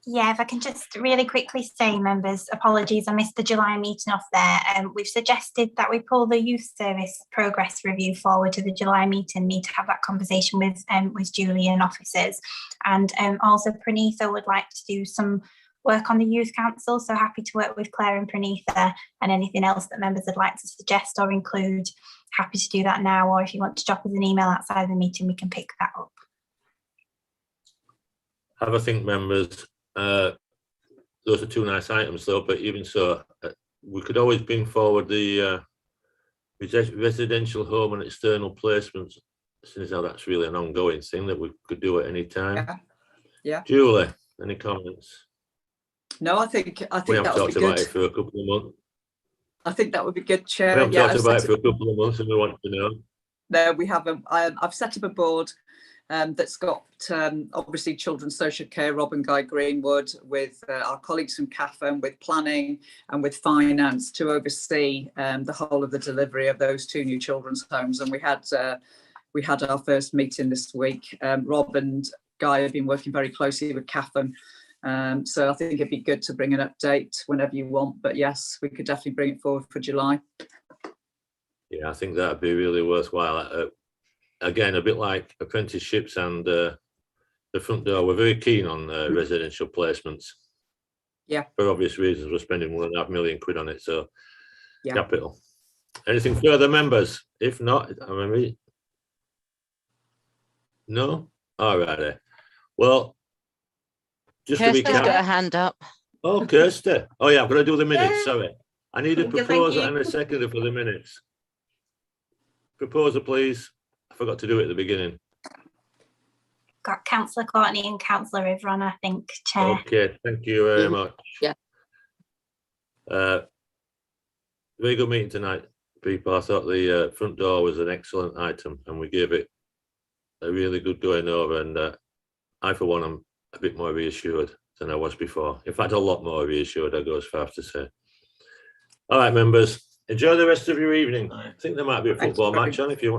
Yeah, if I can just really quickly say, members, apologies, I missed the July meeting off there. We've suggested that we pull the youth service progress review forward to the July meeting, need to have that conversation with Julie and officers. And also Pranitha would like to do some work on the youth council, so happy to work with Claire and Pranitha, and anything else that members would like to suggest or include, happy to do that now, or if you want to drop us an email outside of the meeting, we can pick that up. Have a think, members. Those are two nice items though, but even so, we could always bring forward the residential home and external placements, since now that's really an ongoing thing that we could do at any time. Yeah. Julie, any comments? No, I think we haven't that would talked be about good. it for a couple of months. I think that would be good, Chair. We haven't talked about it for a couple of months, and we want to know. No, we haven't. I've set up a board that's got obviously children's social care, Rob and Guy Greenwood, with our colleagues from CAFM, with planning and with finance to oversee the whole of the delivery of those 2 new children's homes. And we had our first meeting this week. Rob and Guy have been working very closely with CAFM So I think it'd be good to bring an update whenever you want, but yes, we could definitely bring it forward for July. Yeah, I think that'd be really worthwhile. Again, a bit like apprenticeships and the front door, we're very keen on residential placements. Yeah. For obvious reasons, we're spending £1.5 million on it, so yeah. Capital. Anything further, members? If not, I mean, no? All righty. Well, just to Kirsty's recap. got a hand up. Oh, Kirsty. Oh, yeah, I'm going to do the minutes. Yeah. Sorry. I need a Thank you, proposer thank you. and a seconder for the minutes. Proposer, please. I forgot to do it at the beginning. Got Councillor Courtney and Councillor Ivron, I think, Chair. Okay, thank you very much. Yeah. Very good meeting tonight, people. I thought the front door was an excellent item and we gave it a really good going over, and I, for one, am a bit more reassured than I was before. In fact, a lot more reassured, I go as far as to say. All right, members, enjoy the rest of your evening. I think there might be a football match on if you want.